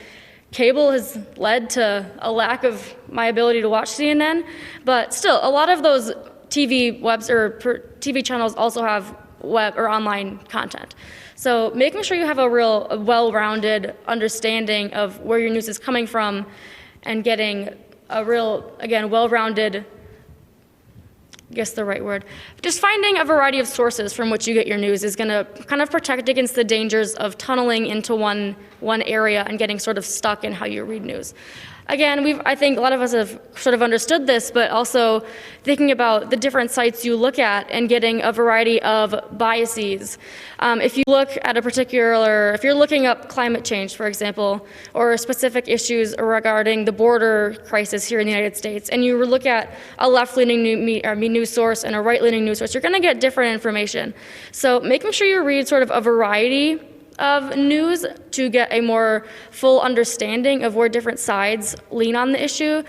Speaker 6: cable has led to a lack of my ability to watch CNN. But still, a lot of those TV TV channels also have web or online content. So making sure you have a well-rounded understanding of where your news is coming from and getting a real, again, well-rounded, I guess the right word, just finding a variety of sources from which you get your news is going to kind of protect against the dangers of tunneling into one area and getting sort of stuck in how you read news. Again, I think a lot of us have sort of understood this, but also thinking about the different sites you look at and getting a variety of biases. If you look at if you're looking up climate change, for example, or specific issues regarding the border crisis here in the United States, and you look at a left-leaning news source and a right-leaning news source, you're going to get different information. So making sure you read sort of a variety of news to get a more full understanding of where different sides lean on the issue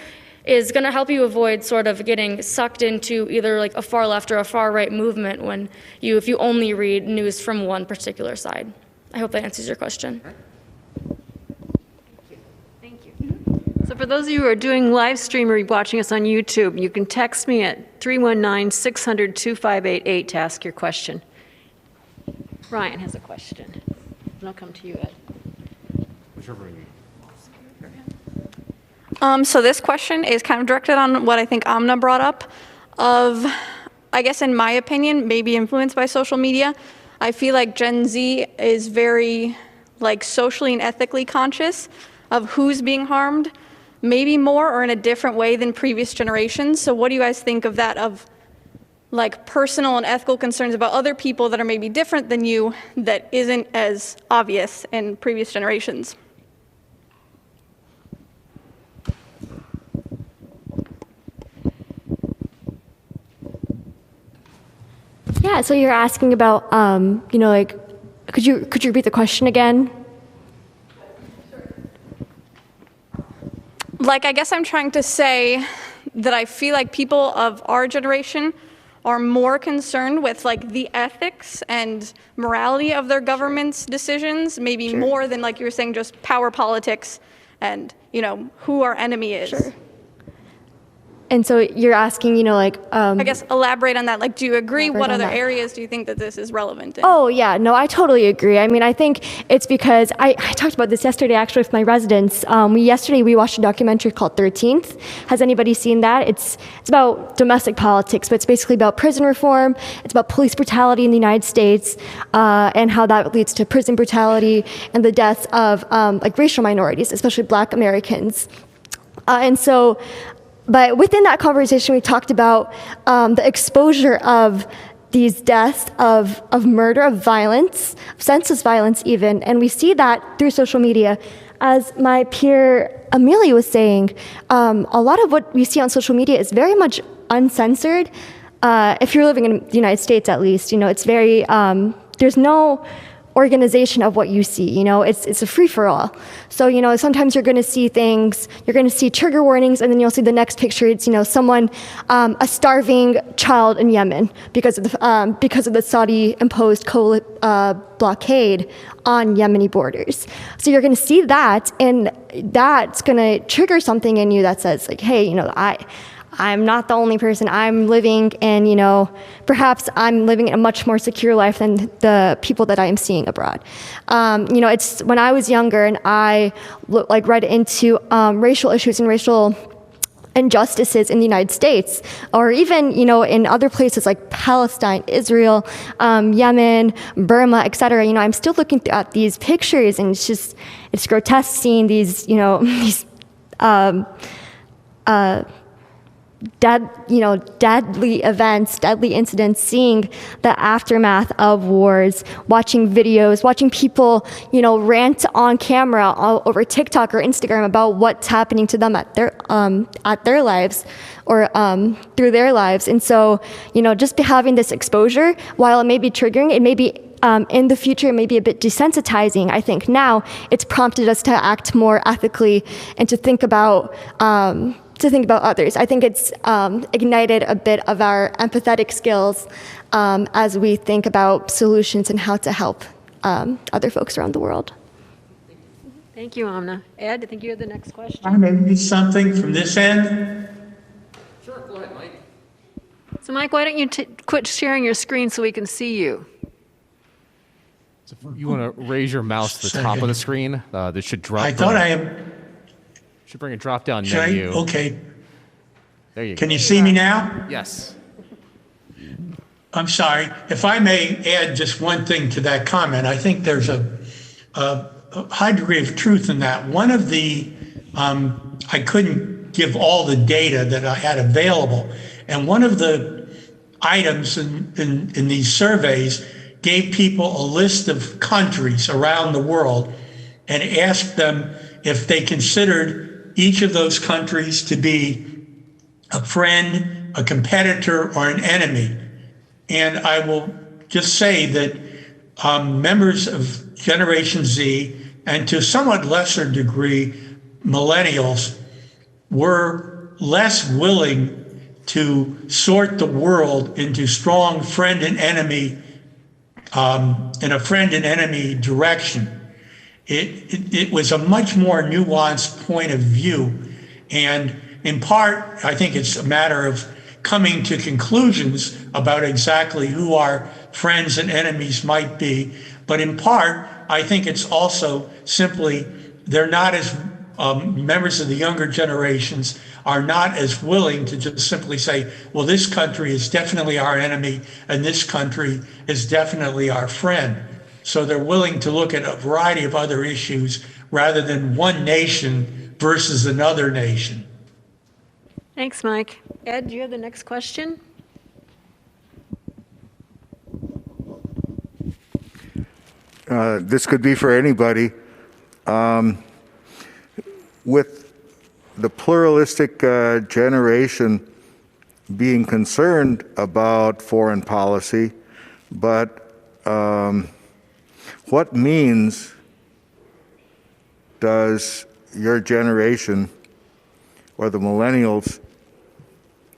Speaker 6: is going to help you avoid sort of getting sucked into either like a far left or a far right movement if you only read news from one particular side. I hope that answers your question.
Speaker 7: Thank you. So for those of you who are doing live stream or watching us on YouTube, you can text me at 319-600-2588 to ask your question. Ryan has a question. And I'll come to you, Ed.
Speaker 9: So this question is kind of directed on what I think Amna brought up I guess in my opinion, maybe influenced by social media. I feel like Gen Z is very socially and ethically conscious of who's being harmed, maybe more or in a different way than previous generations. So what do you guys think of that, of personal and ethical concerns about other people that are maybe different than you that isn't as obvious in previous generations?
Speaker 4: Yeah, so you're asking about, could you repeat the question again?
Speaker 9: I guess I'm trying to say that I feel like people of our generation are more concerned with the ethics and morality of their government's decisions, maybe more than you were saying, just power politics and, who our enemy is.
Speaker 4: Sure. And so you're asking,
Speaker 9: I guess elaborate on that. Do you agree? What other areas do you think that this is relevant in?
Speaker 4: Oh, yeah. No, I totally agree. I mean, I think it's because I talked about this yesterday, actually, with my residents. Yesterday, we watched a documentary called 13th. Has anybody seen that? It's about domestic politics, but it's basically about prison reform. It's about police brutality in the United States and how that leads to prison brutality and the deaths of racial minorities, especially Black Americans. But within that conversation, we talked about the exposure of these deaths of murder, of violence, senseless violence even, and we see that through social media. As my peer Amelia was saying, a lot of what we see on social media is very much uncensored. If you're living in the United States, at least, it's very, there's no organization of what you see. It's a free-for-all. So sometimes you're going to see things, you're going to see trigger warnings, and then you'll see the next picture. It's someone, a starving child in Yemen because of the Saudi-imposed blockade on Yemeni borders. So you're going to see that, and that's going to trigger something in you that says like, hey, I'm not the only person. I'm living in, perhaps I'm living a much more secure life than the people that I am seeing abroad. It's when I was younger and I read into racial issues and racial injustices in the United States, or even, in other places like Palestine, Israel, Yemen, Burma, etc. I'm still looking at these pictures, and it's grotesque seeing these, these deadly events, deadly incidents, seeing the aftermath of wars, watching videos, watching people, rant on camera over TikTok or Instagram about what's happening to them at their lives or through their lives. And so, just having this exposure, while it may be triggering, it may be in the future, it may be a bit desensitizing. I think now it's prompted us to act more ethically and to think about others. I think it's ignited a bit of our empathetic skills as we think about solutions and how to help other folks around the world.
Speaker 7: Thank you, Amna. Ed, I think you had the next question.
Speaker 3: I maybe something from this end.
Speaker 2: Sure, go ahead, Mike.
Speaker 7: So, Mike, why don't you quit sharing your screen so we can see you?
Speaker 2: So if you want to raise your mouse to the top of the screen, this should drop.
Speaker 3: I thought I am.
Speaker 2: Should bring a drop-down menu.
Speaker 3: Okay.
Speaker 2: There you go.
Speaker 3: Can you see me now?
Speaker 2: Yes.
Speaker 3: I'm sorry. If I may add just one thing to that comment, I think there's a high degree of truth in that. One of the, I couldn't give all the data that I had available, and one of the items in these surveys gave people a list of countries around the world and asked them if they considered each of those countries to be a friend, a competitor, or an enemy. And I will just say that members of Generation Z, and to a somewhat lesser degree, millennials, were less willing to sort the world into strong friend and enemy, in a friend and enemy direction. It was a much more nuanced point of view. And in part, I think it's a matter of coming to conclusions about exactly who our friends and enemies might be. But in part, I think it's also simply they're not as, members of the younger generations are not as willing to just simply say, well, this country is definitely our enemy and this country is definitely our friend. So they're willing to look at a variety of other issues rather than one nation versus another nation.
Speaker 7: Thanks, Mike. Ed, do you have the next question?
Speaker 10: This could be for anybody. With the pluralistic generation being concerned about foreign policy, but what means does your generation or the millennials,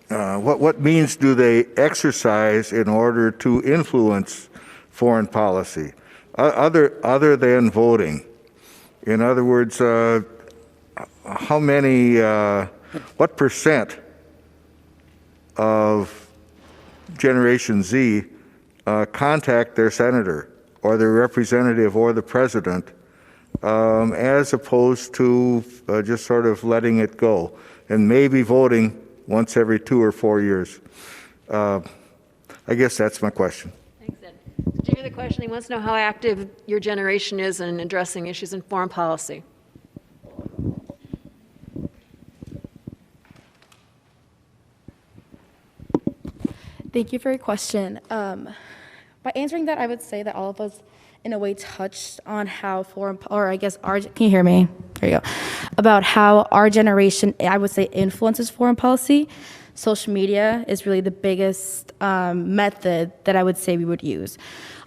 Speaker 10: what means do they exercise in order to influence foreign policy, other than voting? In other words, how many, what percent of Generation Z contact their senator or their representative or the president, as opposed to just sort of letting it go and maybe voting once every 2 or 4 years? I guess that's my question.
Speaker 7: Thanks, Ed. Did you hear the question? He wants to know how active your generation is in addressing issues in foreign policy.
Speaker 5: Thank you for your question. By answering that, I would say that all of us, in a way, touched on how foreign, or I guess our, can you hear me? There you go. About how our generation, I would say, influences foreign policy. social media is really the biggest method that I would say we would use.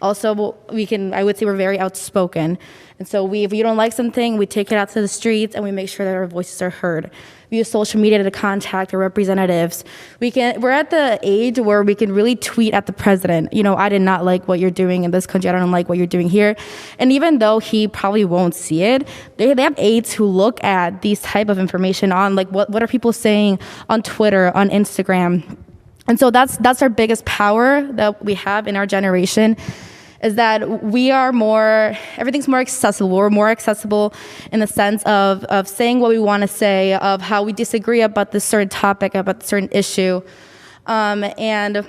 Speaker 5: Also, I would say we're very outspoken. And so if we don't like something, we take it out to the streets and we make sure that our voices are heard. We use social media to contact our representatives. We're at the age where we can really tweet at the president. I did not like what you're doing in this country. I don't like what you're doing here. And even though he probably won't see it, they have aides who look at these type of information on what are people saying on Twitter, on Instagram. And so that's our biggest power that we have in our generation, is that everything's more accessible. We're more accessible in the sense of saying what we want to say, of how we disagree about this certain topic, about a certain issue. I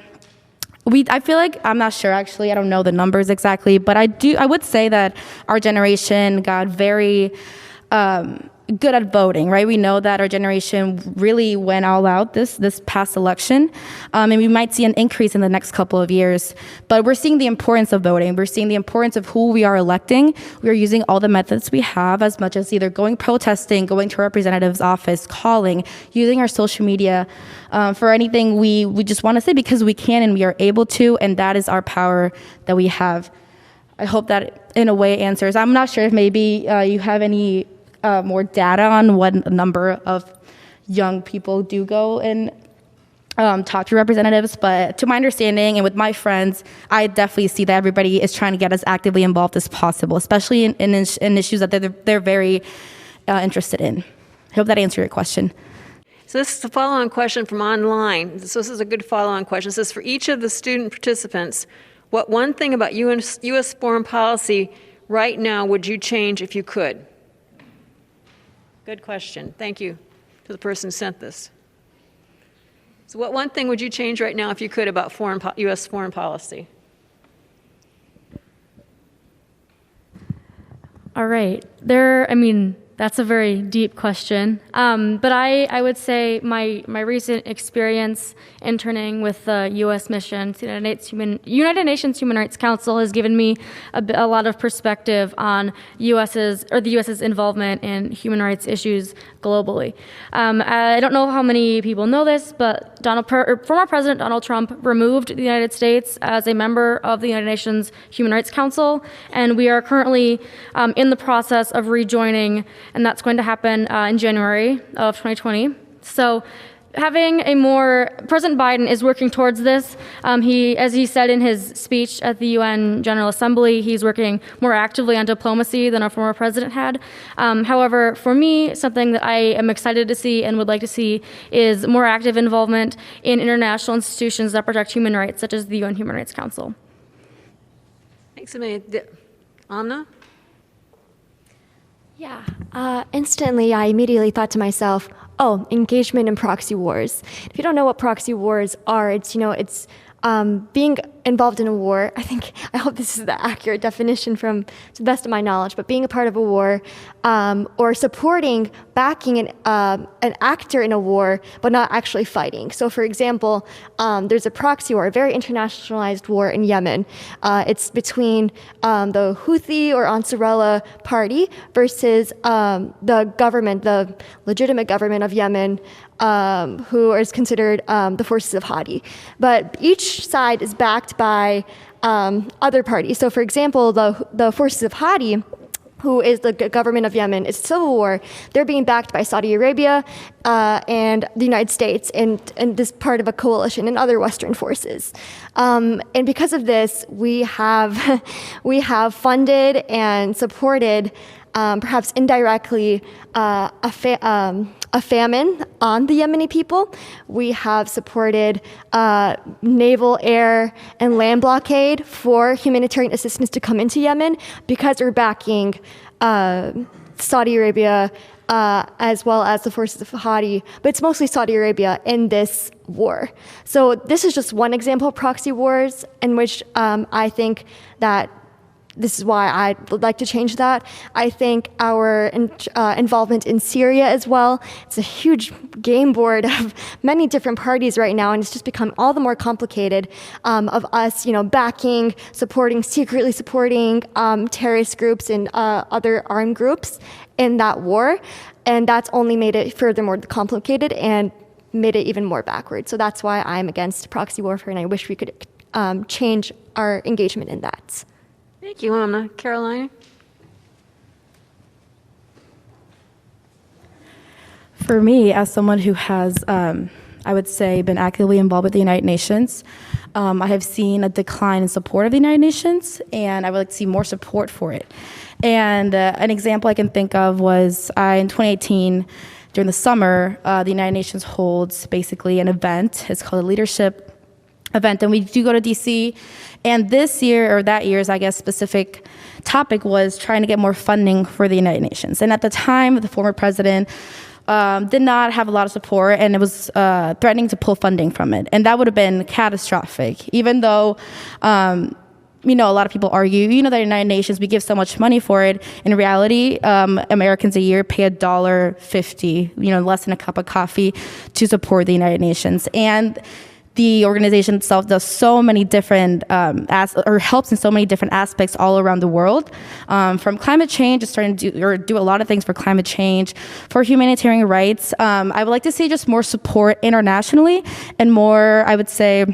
Speaker 5: feel like, I'm not sure actually, I don't know the numbers exactly, but I would say that our generation got very good at voting, right? We know that our generation really went all out this past election, and we might see an increase in the next couple of years. But we're seeing the importance of voting. We're seeing the importance of who we are electing. We are using all the methods we have, as much as either protesting, going to a representative's office, calling, using our social media for anything we just want to say, because we can and we are able to, and that is our power that we have. I hope that in a way answers. I'm not sure if maybe you have any more data on what number of young people do go and talk to representatives, but to my understanding and with my friends, I definitely see that everybody is trying to get as actively involved as possible, especially in issues that they're very interested in. I hope that answered your question.
Speaker 7: So this is a follow-on question from online. So this is a good follow-on question. It says, for each of the student participants, what one thing about U.S. foreign policy right now would you change if you could? Good question. Thank you to the person who sent this. So what one thing would you change right now if you could about U.S. foreign policy?
Speaker 6: All right. That's a very deep question. But I would say my recent experience interning with the U.S. mission to the United Nations Human Rights Council has given me a lot of perspective on the U.S.'s involvement in human rights issues globally. I don't know how many people know this, but former President Donald Trump removed the United States as a member of the United Nations Human Rights Council, and we are currently in the process of rejoining, and that's going to happen in January of 2020. So President Biden is working towards this. As he said in his speech at the UN General Assembly, he's working more actively on diplomacy than our former president had. However, for me, something that I am excited to see and would like to see is more active involvement in international institutions that protect human rights, such as the UN Human Rights Council.
Speaker 7: Thanks, Amelia. Amna?
Speaker 4: Yeah. Instantly, I immediately thought to myself, engagement in proxy wars. If you don't know what proxy wars are, it's being involved in a war. I hope this is the accurate definition to the best of my knowledge, but being a part of a war or backing an actor in a war, but not actually fighting. So for example, there's a proxy war, a very internationalized war in Yemen. It's between the Houthi or Ansarullah party versus the government, the legitimate government of Yemen, who is considered the forces of Hadi. But each side is backed by other parties. So for example, the forces of Hadi, who is the government of Yemen, it's civil war. They're being backed by Saudi Arabia and the United States and this part of a coalition and other Western forces. And because of this, we have funded and supported, perhaps indirectly, a famine on the Yemeni people. We have supported naval, air, and land blockade for humanitarian assistance to come into Yemen because we're backing Saudi Arabia as well as the forces of Hadi, but it's mostly Saudi Arabia in this war. So this is just one example of proxy wars in which I think that this is why I would like to change that. I think our involvement in Syria as well, it's a huge game board of many different parties right now, and it's just become all the more complicated of us, backing, secretly supporting terrorist groups and other armed groups in that war. And that's only made it further more complicated. And made it even more backward. So that's why I'm against proxy warfare, and I wish we could change our engagement in that.
Speaker 7: Thank you, Amna. Caroline?
Speaker 5: For me, as someone who has, I would say, been actively involved with the United Nations, I have seen a decline in support of the United Nations, and I would like to see more support for it. And an example I can think of was in 2018, during the summer, the United Nations holds basically an event. It's called a leadership event, and we do go to DC. And this year, or that year's, I guess, specific topic was trying to get more funding for the United Nations. And at the time, the former president did not have a lot of support, and it was threatening to pull funding from it. And that would have been catastrophic, even though a lot of people argue, that the United Nations, we give so much money for it. In reality, Americans a year pay $1.50, less than a cup of coffee, to support the United Nations. And the organization itself does so many different, helps in so many different aspects all around the world. From climate change, it's starting to do a lot of things for climate change, for humanitarian rights. I would like to see just more support internationally and more, I would say,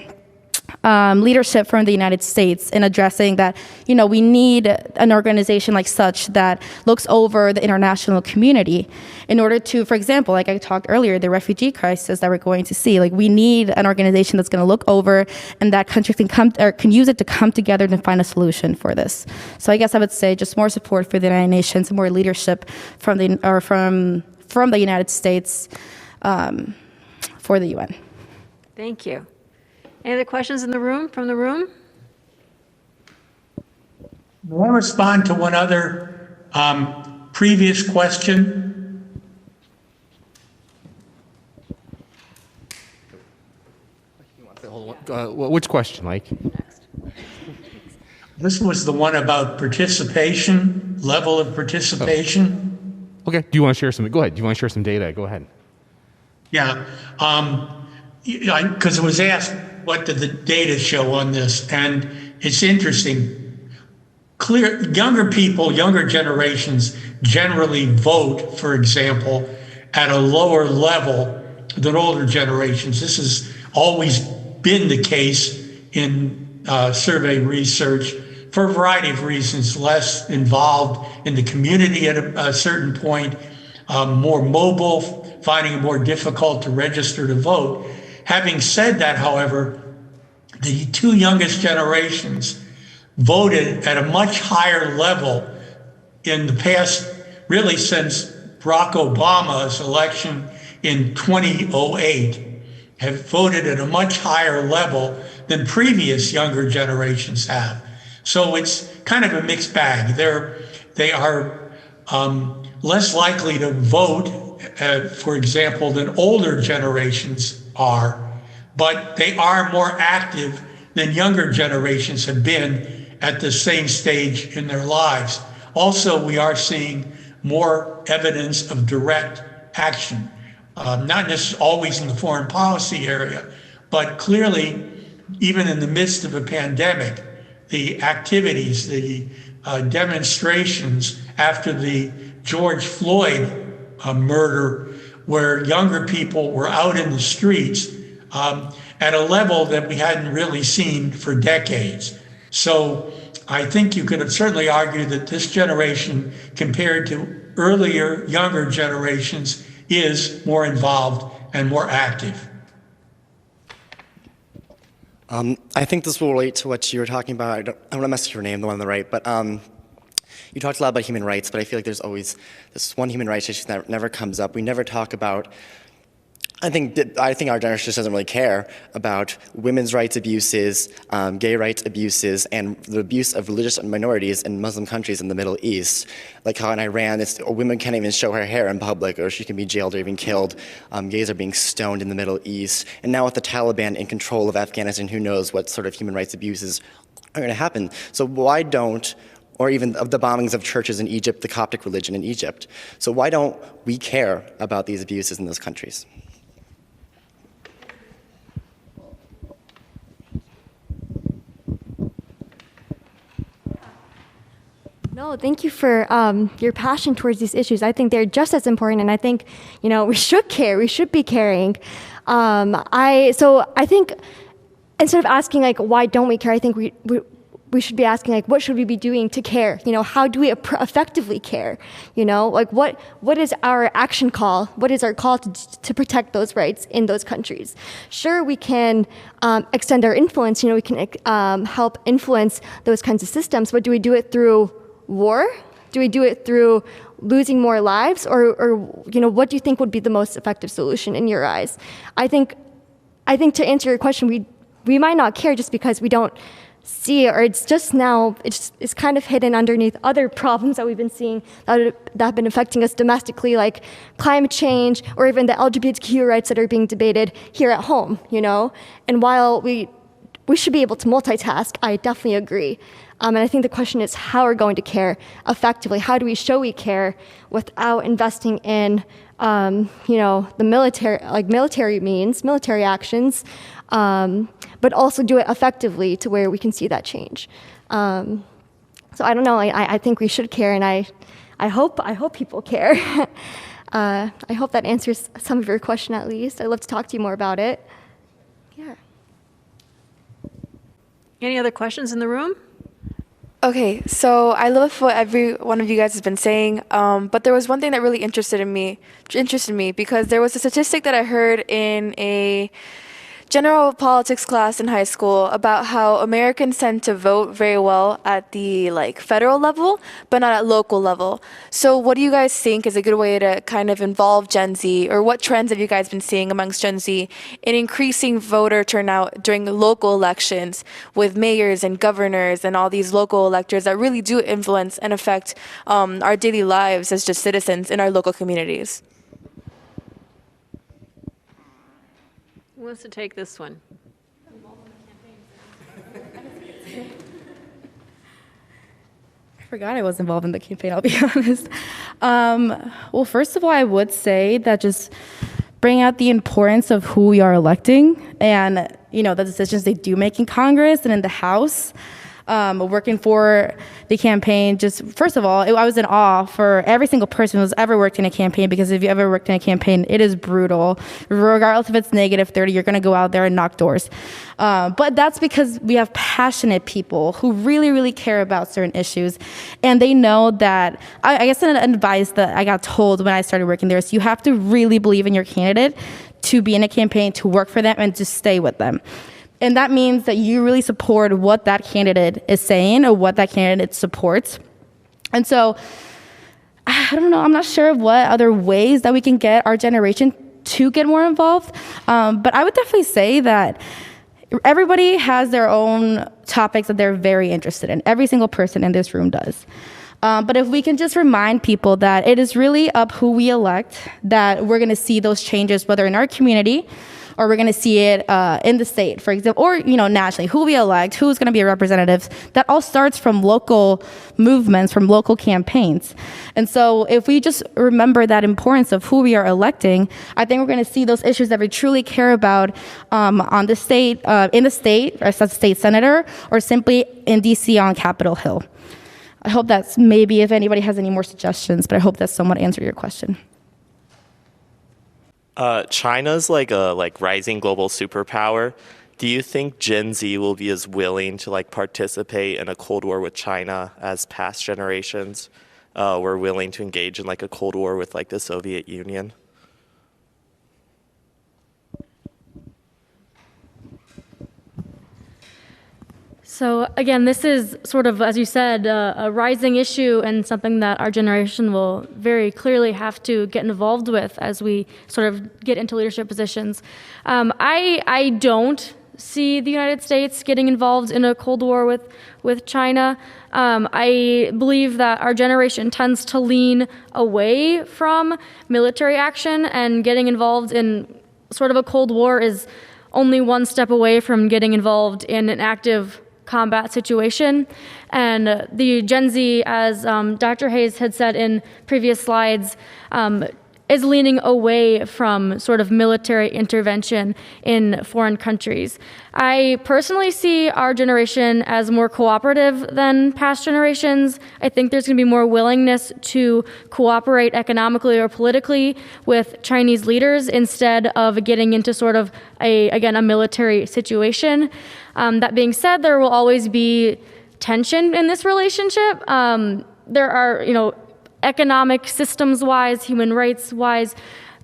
Speaker 5: leadership from the United States in addressing that, we need an organization like such that looks over the international community in order to, for example, like I talked earlier, the refugee crisis that we're going to see. Like, we need an organization that's going to look over and that countries can use it to come together to find a solution for this. So I guess I would say just more support for the United Nations, more leadership from the United States for the UN.
Speaker 7: Thank you. Any other questions from the room?
Speaker 3: I want to respond to one other previous question.
Speaker 2: Which question, Mike?
Speaker 3: This was the one about participation, level of participation.
Speaker 2: Okay. Do you want to share some? Go ahead. Do you want to share some data? Go ahead.
Speaker 3: Yeah. Because it was asked, what did the data show on this? And it's interesting. Younger people, younger generations generally vote, for example, at a lower level than older generations. This has always been the case in survey research for a variety of reasons. Less involved in the community at a certain point, more mobile, finding it more difficult to register to vote. Having said that, however, the two youngest generations voted at a much higher level in the past, really since Barack Obama's election in 2008, have voted at a much higher level than previous younger generations have. So it's kind of a mixed bag. They are less likely to vote, for example, than older generations are, but they are more active than younger generations have been at the same stage in their lives. Also, we are seeing more evidence of direct action, not necessarily always in the foreign policy area, but clearly, even in the midst of a pandemic, the activities, the demonstrations after the George Floyd murder, where younger people were out in the streets at a level that we hadn't really seen for decades. So I think you could certainly argue that this generation, compared to earlier, younger generations, is more involved and more active.
Speaker 11: I think this will relate to what you were talking about. I don't want to mess up your name, the one on the right, but you talked a lot about human rights, but I feel like there's always this one human rights issue that never comes up. We never talk about, I think our generation just doesn't really care about women's rights abuses, gay rights abuses, and the abuse of religious minorities in Muslim countries in the Middle East. Like how in Iran, a woman can't even show her hair in public, or she can be jailed or even killed. Gays are being stoned in the Middle East. And now with the Taliban in control of Afghanistan, who knows what sort of human rights abuses are going to happen. So why don't, or even of the bombings of churches in Egypt, the Coptic religion in Egypt. So why don't we care about these abuses in those countries?
Speaker 4: No, thank you for your passion towards these issues. I think they're just as important, and I think, we should care. We should be caring. I think instead of asking why don't we care, I think we should be asking what should we be doing to care? How do we effectively care? What is our action call? What is our call to protect those rights in those countries? Sure, we can extend our influence. We can help influence those kinds of systems, but do we do it through war? Do we do it through losing more lives, or what do you think would be the most effective solution in your eyes? I think to answer your question, we might not care just because we don't see it, or it's just now it's kind of hidden underneath other problems that we've been seeing that have been affecting us domestically, like climate change or even the LGBTQ rights that are being debated here at home. And while we should be able to multitask, I definitely agree. And I think the question is how we're going to care effectively. How do we show we care without investing in, the military actions, but also do it effectively to where we can see that change. So I don't know. I think we should care, and I hope people care. I hope that answers some of your question at least. I'd love to talk to you more about it. Yeah.
Speaker 7: Any other questions in the room?
Speaker 12: Okay, so I love what every one of you guys has been saying, but there was one thing that really interested me because there was a statistic that I heard in a general politics class in high school about how Americans tend to vote very well at the federal level, but not at local level. So what do you guys think is a good way to kind of involve Gen Z, or what trends have you guys been seeing amongst Gen Z in increasing voter turnout during the local elections with mayors and governors and all these local electors that really do influence and affect our daily lives as just citizens in our local communities?
Speaker 7: Who wants to take this one?
Speaker 5: I forgot I was involved in the campaign, I'll be honest. Well, first of all, I would say that just bring out the importance of who we are electing and, the decisions they do make in Congress and in the House. Working for the campaign, just first of all, I was in awe for every single person who's ever worked in a campaign, because if you ever worked in a campaign, it is brutal. Regardless if it's -30, you're going to go out there and knock doors. But that's because we have passionate people who really, really care about certain issues. And they know that, I guess an advice that I got told when I started working there is you have to really believe in your candidate to be in a campaign, to work for them, and to stay with them. And that means that you really support what that candidate is saying or what that candidate supports. And so, I don't know, I'm not sure of what other ways that we can get our generation to get more involved. But I would definitely say that everybody has their own topics that they're very interested in. Every single person in this room does. But if we can just remind people that it is really up who we elect, that we're going to see those changes, whether in our community or we're going to see it in the state, for example, or nationally, who we elect, who's going to be a representative. That all starts from local movements, from local campaigns. And so if we just remember that importance of who we are electing, I think we're going to see those issues that we truly care about on the state, in the state, as a state senator, or simply in DC on Capitol Hill. I hope that's maybe, if anybody has any more suggestions, but I hope that's somewhat answered your question.
Speaker 13: China's a rising global superpower. Do you think Gen Z will be as willing to participate in a Cold War with China as past generations were willing to engage in a Cold War with the Soviet Union?
Speaker 6: So again, this is sort of, as you said, a rising issue and something that our generation will very clearly have to get involved with as we sort of get into leadership positions. I don't see the United States getting involved in a Cold War with China. I believe that our generation tends to lean away from military action, and getting involved in sort of a Cold War is only one step away from getting involved in an active combat situation. And the Gen Z, as Dr. Hayes had said in previous slides, is leaning away from sort of military intervention in foreign countries. I personally see our generation as more cooperative than past generations. I think there's going to be more willingness to cooperate economically or politically with Chinese leaders instead of getting into sort of a military situation. That being said, there will always be tension in this relationship. There are, economic systems-wise, human rights-wise,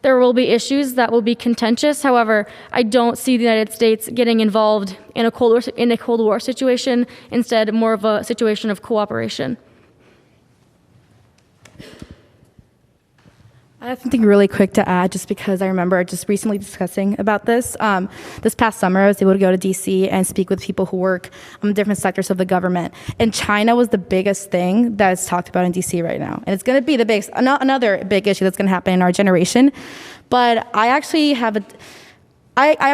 Speaker 6: there will be issues that will be contentious. However, I don't see the United States getting involved in a Cold War situation. Instead, more of a situation of cooperation.
Speaker 5: I have something really quick to add, just because I remember just recently discussing about this. This past summer, I was able to go to DC and speak with people who work on different sectors of the government. And China was the biggest thing that's talked about in DC right now. And it's going to be the biggest, another big issue that's going to happen in our generation. But I actually have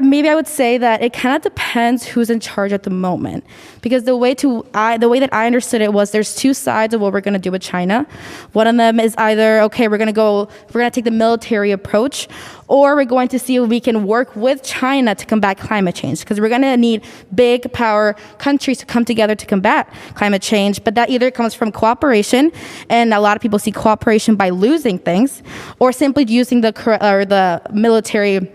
Speaker 5: maybe I would say that it kind of depends who's in charge at the moment, because the way that I understood it was there's two sides of what we're going to do with China. One of them is either, okay, we're going to take the military approach, or we're going to see if we can work with China to combat climate change, because we're going to need big power countries to come together to combat climate change. But that either comes from cooperation, and a lot of people see cooperation by losing things, or simply using the military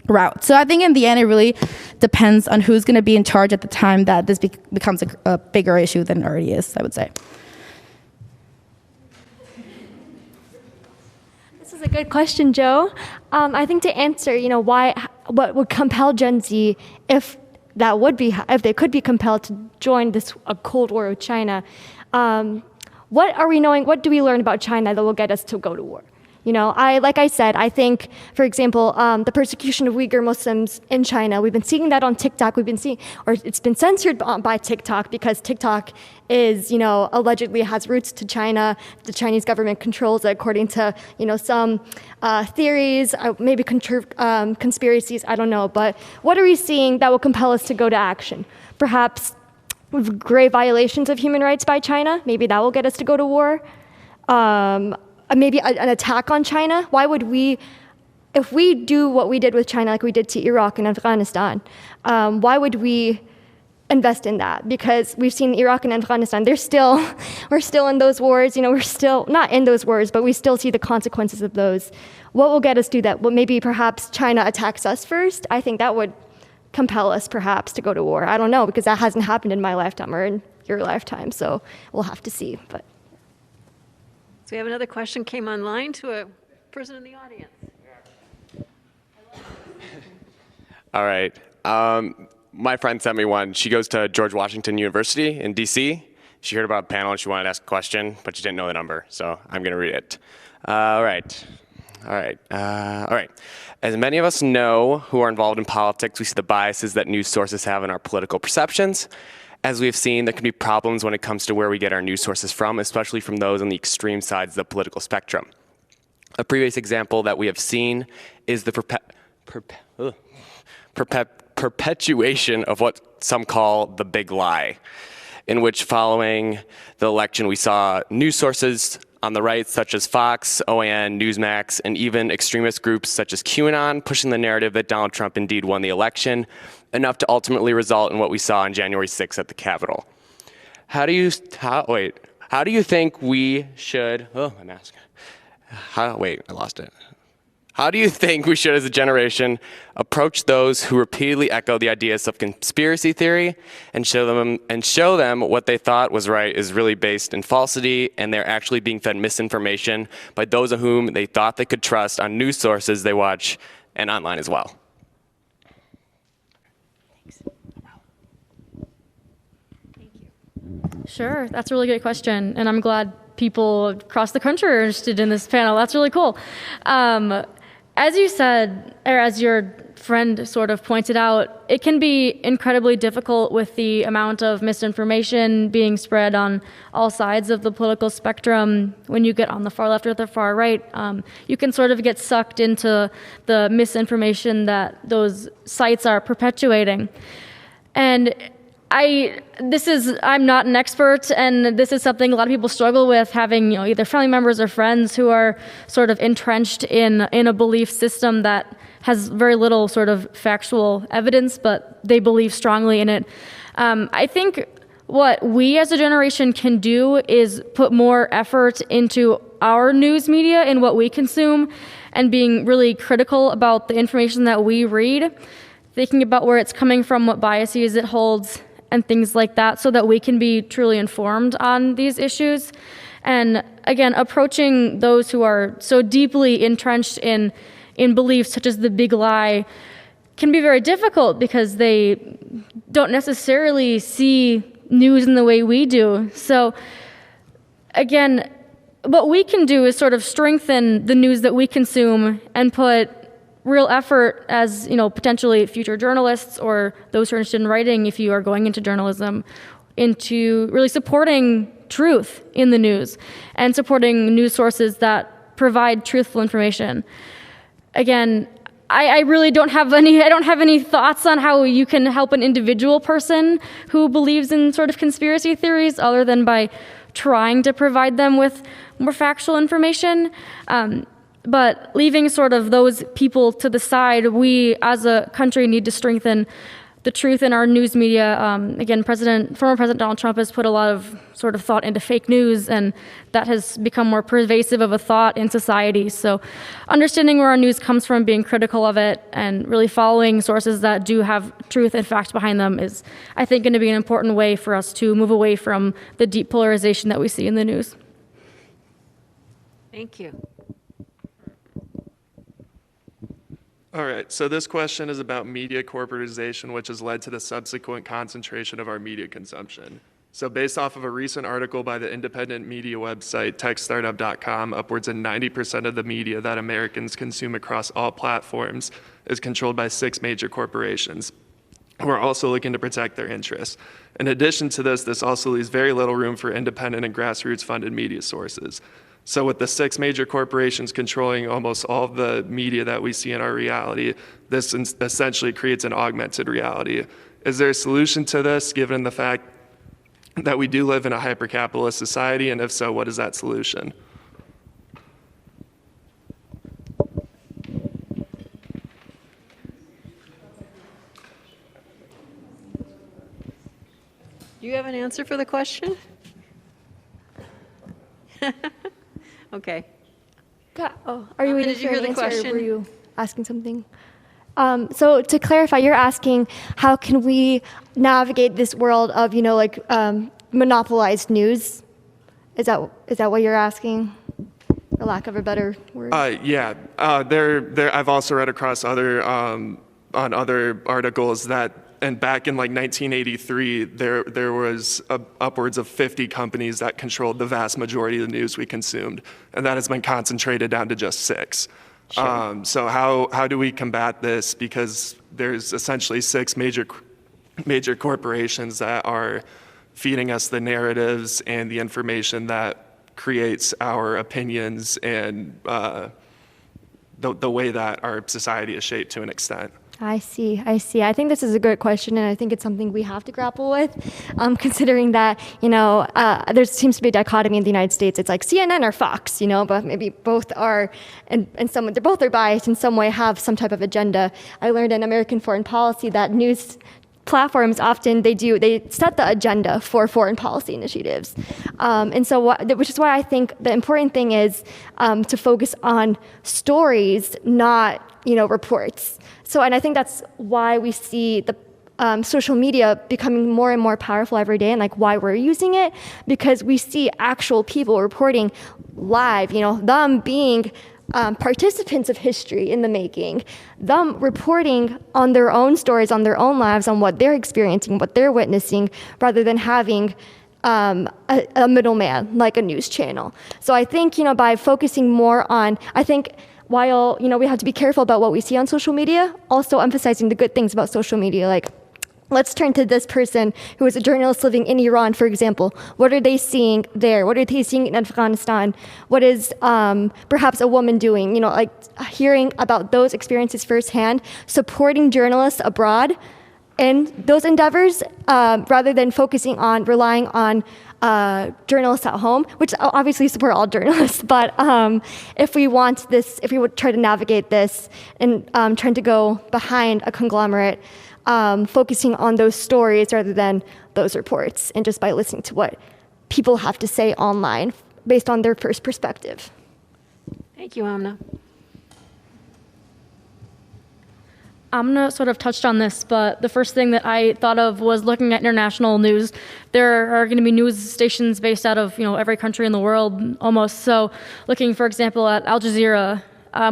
Speaker 5: route. So I think in the end, it really depends on who's going to be in charge at the time that this becomes a bigger issue than it already is, I would say.
Speaker 4: This is a good question, Joe. I think to answer, what would compel Gen Z if they could be compelled to join a Cold War with China, what do we learn about China that will get us to go to war? Like I said, I think, for example, the persecution of Uyghur Muslims in China, we've been seeing that on TikTok. It's been censored by TikTok because TikTok is, allegedly has roots to China. The Chinese government controls it according to, some theories, maybe conspiracies, I don't know. But what are we seeing that will compel us to go to action? Perhaps with grave violations of human rights by China. Maybe that will get us to go to war. Maybe an attack on China. Why would if we do what we did with China, like we did to Iraq and Afghanistan, why would we invest in that? Because we've seen Iraq and Afghanistan, we're still in those wars, we're still not in those wars, but we still see the consequences of those. What will get us to that? Well, maybe perhaps China attacks us first. I think that would compel us perhaps to go to war. I don't know, because that hasn't happened in my lifetime or in your lifetime, so we'll have to see. But
Speaker 7: so we have another question came online to a person in the audience.
Speaker 14: All right. My friend sent me one. She goes to George Washington University in DC. She heard about a panel and she wanted to ask a question, but she didn't know the number, so I'm going to read it. All right. As many of us know who are involved in politics, we see the biases that news sources have in our political perceptions. As we've seen, there can be problems when it comes to where we get our news sources from, especially from those on the extreme sides of the political spectrum. A previous example that we have seen is the perpetuation of what some call the big lie, in which following the election we saw news sources on the right, such as Fox, OAN, Newsmax, and even extremist groups such as QAnon pushing the narrative that Donald Trump indeed won the election, enough to ultimately result in what we saw on January 6th at the Capitol. How do you think we should, How do you think we should, as a generation, approach those who repeatedly echo the ideas of conspiracy theory and show them what they thought was right is really based in falsity, and they're actually being fed misinformation by those of whom they thought they could trust on news sources they watch and online as well?
Speaker 6: Sure, that's a really great question, and I'm glad people across the country are interested in this panel. That's really cool. As you said, or as your friend sort of pointed out, it can be incredibly difficult with the amount of misinformation being spread on all sides of the political spectrum. When you get on the far left or the far right, you can sort of get sucked into the misinformation that those sites are perpetuating. And I'm not an expert, and this is something a lot of people struggle with, having either family members or friends who are sort of entrenched in a belief system that has very little sort of factual evidence, but they believe strongly in it. I think what we as a generation can do is put more effort into our news media and what we consume, and being really critical about the information that we read, thinking about where it's coming from, what biases it holds, and things like that, so that we can be truly informed on these issues. And again, approaching those who are so deeply entrenched in beliefs such as the big lie can be very difficult, because they don't necessarily see news in the way we do. So again, what we can do is sort of strengthen the news that we consume and put real effort as, potentially future journalists or those who are interested in writing, if you are going into journalism, into really supporting truth in the news and supporting news sources that provide truthful information. Again, I really don't have any thoughts on how you can help an individual person who believes in sort of conspiracy theories, other than by trying to provide them with more factual information. But leaving sort of those people to the side, we as a country need to strengthen the truth in our news media. Again, former President Donald Trump has put a lot of sort of thought into fake news, and that has become more pervasive of a thought in society. So understanding where our news comes from, being critical of it, and really following sources that do have truth and facts behind them is, I think, going to be an important way for us to move away from the deep polarization that we see in the news.
Speaker 7: Thank you.
Speaker 15: All right, so this question is about media corporatization, which has led to the subsequent concentration of our media consumption. So based off of a recent article by the independent media website techstartup.com, upwards of 90% of the media that Americans consume across all platforms is controlled by 6 major corporations, who are also looking to protect their interests. In addition to this also leaves very little room for independent and grassroots funded media sources. So with the 6 major corporations controlling almost all of the media that we see in our reality, this essentially creates an augmented reality. Is there a solution to this, given the fact that we do live in a hyper-capitalist society, and if so, what is that solution?
Speaker 7: Do you have an answer for the question? Okay.
Speaker 4: Are you waiting
Speaker 7: did you
Speaker 4: for
Speaker 7: hear
Speaker 4: an
Speaker 7: the
Speaker 4: answer,
Speaker 7: question?
Speaker 4: or were you asking something? So to clarify, you're asking how can we navigate this world of, monopolized news? Is that what you're asking, for lack of a better word?
Speaker 15: Yeah. I've also read across on other articles that, and back in like 1983, there was upwards of 50 companies that controlled the vast majority of the news we consumed, and that has been concentrated down to just 6. Sure. So how do we combat this? Because there's essentially 6 major corporations that are feeding us the narratives and the information that creates our opinions and the way that our society is shaped to an extent.
Speaker 4: I see. I think this is a good question, and I think it's something we have to grapple with, considering that, there seems to be a dichotomy in the United States. It's like CNN or Fox, but maybe both are, and both are biased in some way, have some type of agenda. I learned in American foreign policy that news platforms often they set the agenda for foreign policy initiatives, and so which is why I think the important thing is to focus on stories, not reports. So, and I think that's why we see the social media becoming more and more powerful every day, and like why we're using it, because we see actual people reporting live, them being participants of history in the making, them reporting on their own stories, on their own lives, on what they're experiencing, what they're witnessing, rather than having a middleman like a news channel. So I think, by focusing more on, while, we have to be careful about what we see on social media, also emphasizing the good things about social media, like, let's turn to this person who is a journalist living in Iran, for example. What are they seeing there? What are they seeing in Afghanistan? What is perhaps a woman doing? Hearing about those experiences firsthand, supporting journalists abroad, in those endeavors rather than relying on journalists at home, which obviously support all journalists. But if we would try to navigate this and trying to go behind a conglomerate, focusing on those stories rather than those reports, and just by listening to what people have to say online based on their first perspective.
Speaker 7: Thank you, Amna.
Speaker 6: Amna sort of touched on this, but the first thing that I thought of was looking at international news. There are going to be news stations based out of every country in the world almost. So looking, for example, at Al Jazeera,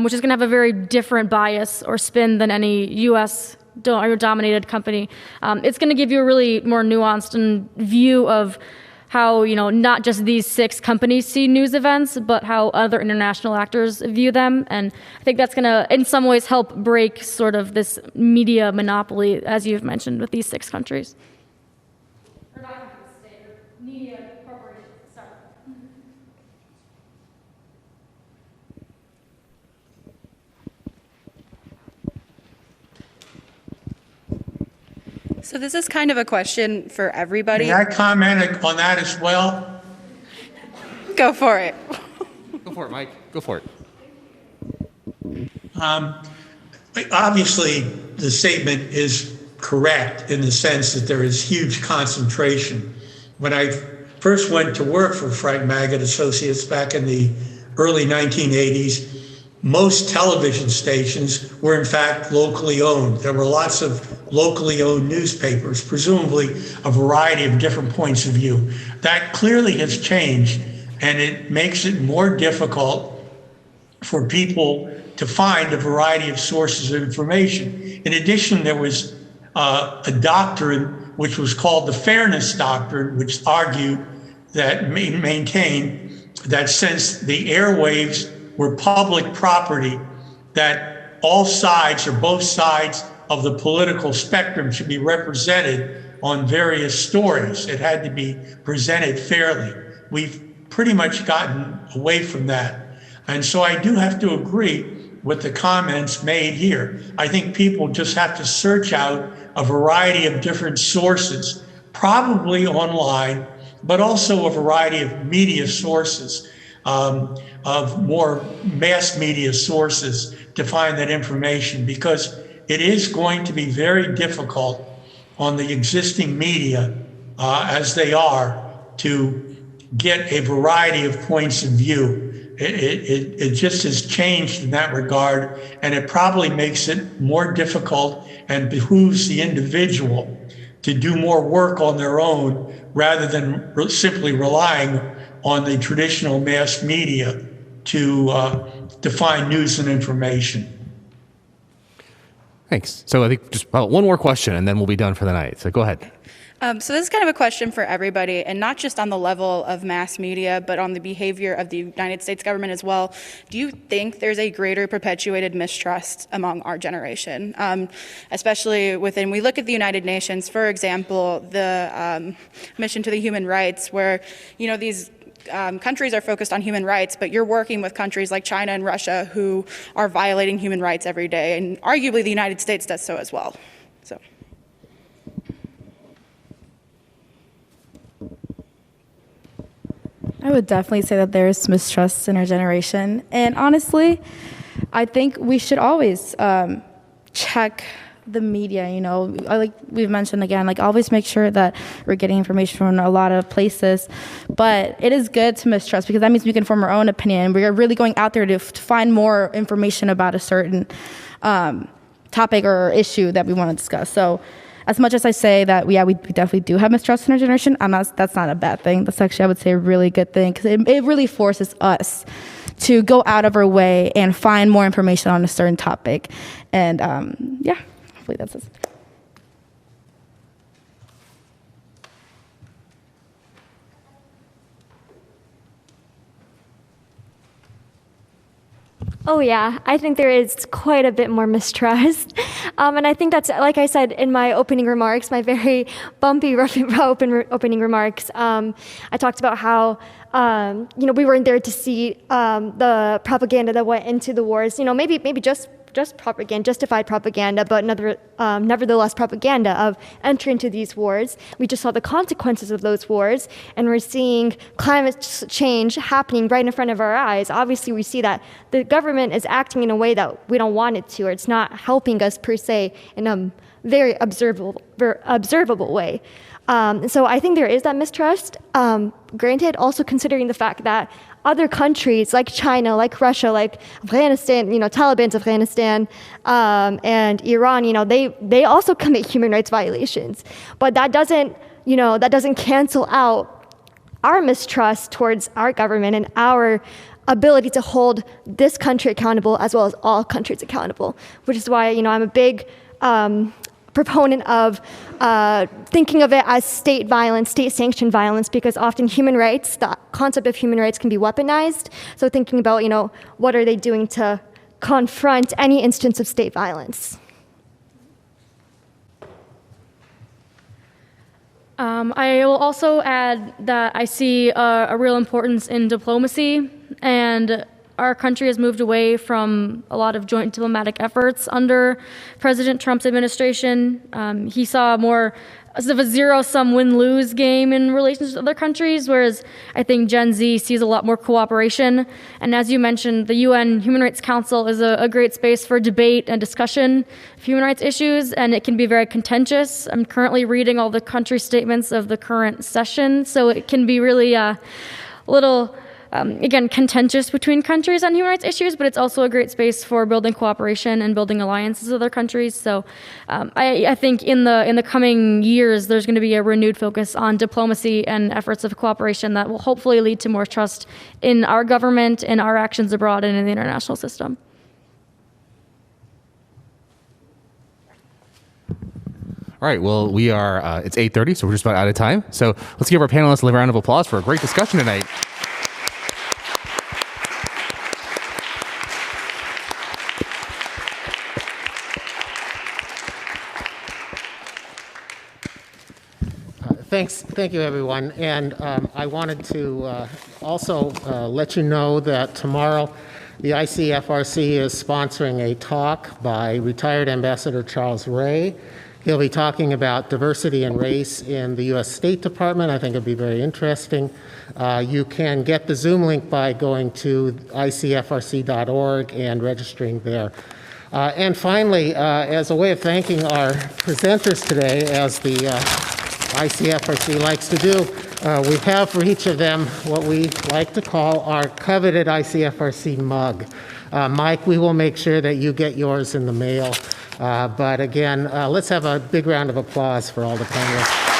Speaker 6: which is going to have a very different bias or spin than any U.S. dominated company. It's going to give you a really more nuanced view of how, not just these 6 companies see news events, but how other international actors view them. And I think that's going to, in some ways, help break sort of this media monopoly, as you've mentioned, with these 6 countries. Or not countries, media corporations, sorry.
Speaker 16: So this is kind of a question for everybody.
Speaker 3: May I comment on that as well?
Speaker 16: Go for it.
Speaker 2: Go for it, Mike. Go for it.
Speaker 3: Obviously, the statement is correct in the sense that there is huge concentration. When I first went to work for Frank Maggot Associates back in the early 1980s, most television stations were in fact locally owned. There were lots of locally owned newspapers, presumably a variety of different points of view. That clearly has changed, and it makes it more difficult for people to find a variety of sources of information. In addition, there was a doctrine which was called the Fairness Doctrine, which argued that maintained that since the airwaves were public property, that all sides or both sides of the political spectrum should be represented on various stories. It had to be presented fairly. We've pretty much gotten away from that. And so I do have to agree with the comments made here. I think people just have to search out a variety of different sources, probably online, but also a variety of media sources, of more mass media sources to find that information, because it is going to be very difficult on the existing media as they are to get a variety of points of view. It just has changed in that regard, and it probably makes it more difficult and behooves the individual to do more work on their own rather than simply relying on the traditional mass media to find news and information.
Speaker 2: Thanks. So I think just one more question, and then we'll be done for the night. So go ahead.
Speaker 16: So this is kind of a question for everybody, and not just on the level of mass media, but on the behavior of the United States government as well. Do you think there's a greater perpetuated mistrust among our generation? Especially within, we look at the United Nations, for example, the mission to the human rights, where, these countries are focused on human rights, but you're working with countries like China and Russia who are violating human rights every day, and arguably the United States does so as well. So.
Speaker 5: I would definitely say that there's mistrust in our generation. And honestly, I think we should always check the media, like we've mentioned again, always make sure that we're getting information from a lot of places. But it is good to mistrust, because that means we can form our own opinion. We are really going out there to find more information about a certain topic or issue that we want to discuss. So as much as I say that, we definitely do have mistrust in our generation, that's not a bad thing. That's actually, I would say, a really good thing, because it really forces us to go out of our way and find more information on a certain topic. And hopefully that's it.
Speaker 4: Oh yeah, I think there is quite a bit more mistrust. And I think that's, like I said in my opening remarks, my very bumpy opening remarks, I talked about how, we weren't there to see the propaganda that went into the wars, maybe just just propaganda, justified propaganda, but nevertheless propaganda of entering into these wars. We just saw the consequences of those wars, and we're seeing climate change happening right in front of our eyes. Obviously, we see that the government is acting in a way that we don't want it to, or it's not helping us per se in a very observable way. So I think there is that mistrust. Granted, also considering the fact that other countries like China, like Russia, like Afghanistan, Taliban's Afghanistan, and Iran, they also commit human rights violations. But that doesn't cancel out our mistrust towards our government and our ability to hold this country accountable as well as all countries accountable, which is why, I'm a big proponent of thinking of it as state violence, state-sanctioned violence, because often human rights, the concept of human rights can be weaponized. So thinking about, what are they doing to confront any instance of state violence?
Speaker 6: I will also add that I see a real importance in diplomacy, and our country has moved away from a lot of joint diplomatic efforts under President Trump's administration. He saw more of a zero-sum win-lose game in relations to other countries, whereas I think Gen Z sees a lot more cooperation. And as you mentioned, the UN Human Rights Council is a great space for debate and discussion of human rights issues, and it can be very contentious. I'm currently reading all the country statements of the current session, so it can be really a little again, contentious between countries on human rights issues, but it's also a great space for building cooperation and building alliances with other countries. So I think in the coming years, there's going to be a renewed focus on diplomacy and efforts of cooperation that will hopefully lead to more trust in our government and our actions abroad and in the international system.
Speaker 2: All right, well, it's 8:30, so we're just about out of time. So let's give our panelists a round of applause for a great discussion tonight.
Speaker 1: Thank you, everyone. And I wanted to also let you know that tomorrow the ICFRC is sponsoring a talk by retired Ambassador Charles Ray. He'll be talking about diversity and race in the U.S. State Department. I think it'll be very interesting. You can get the Zoom link by going to icfrc.org and registering there. And finally, as a way of thanking our presenters today, as the ICFRC likes to do, we have for each of them what we like to call our coveted ICFRC mug. Mike, we will make sure that you get yours in the mail. But again, let's have a big round of applause for all the panelists.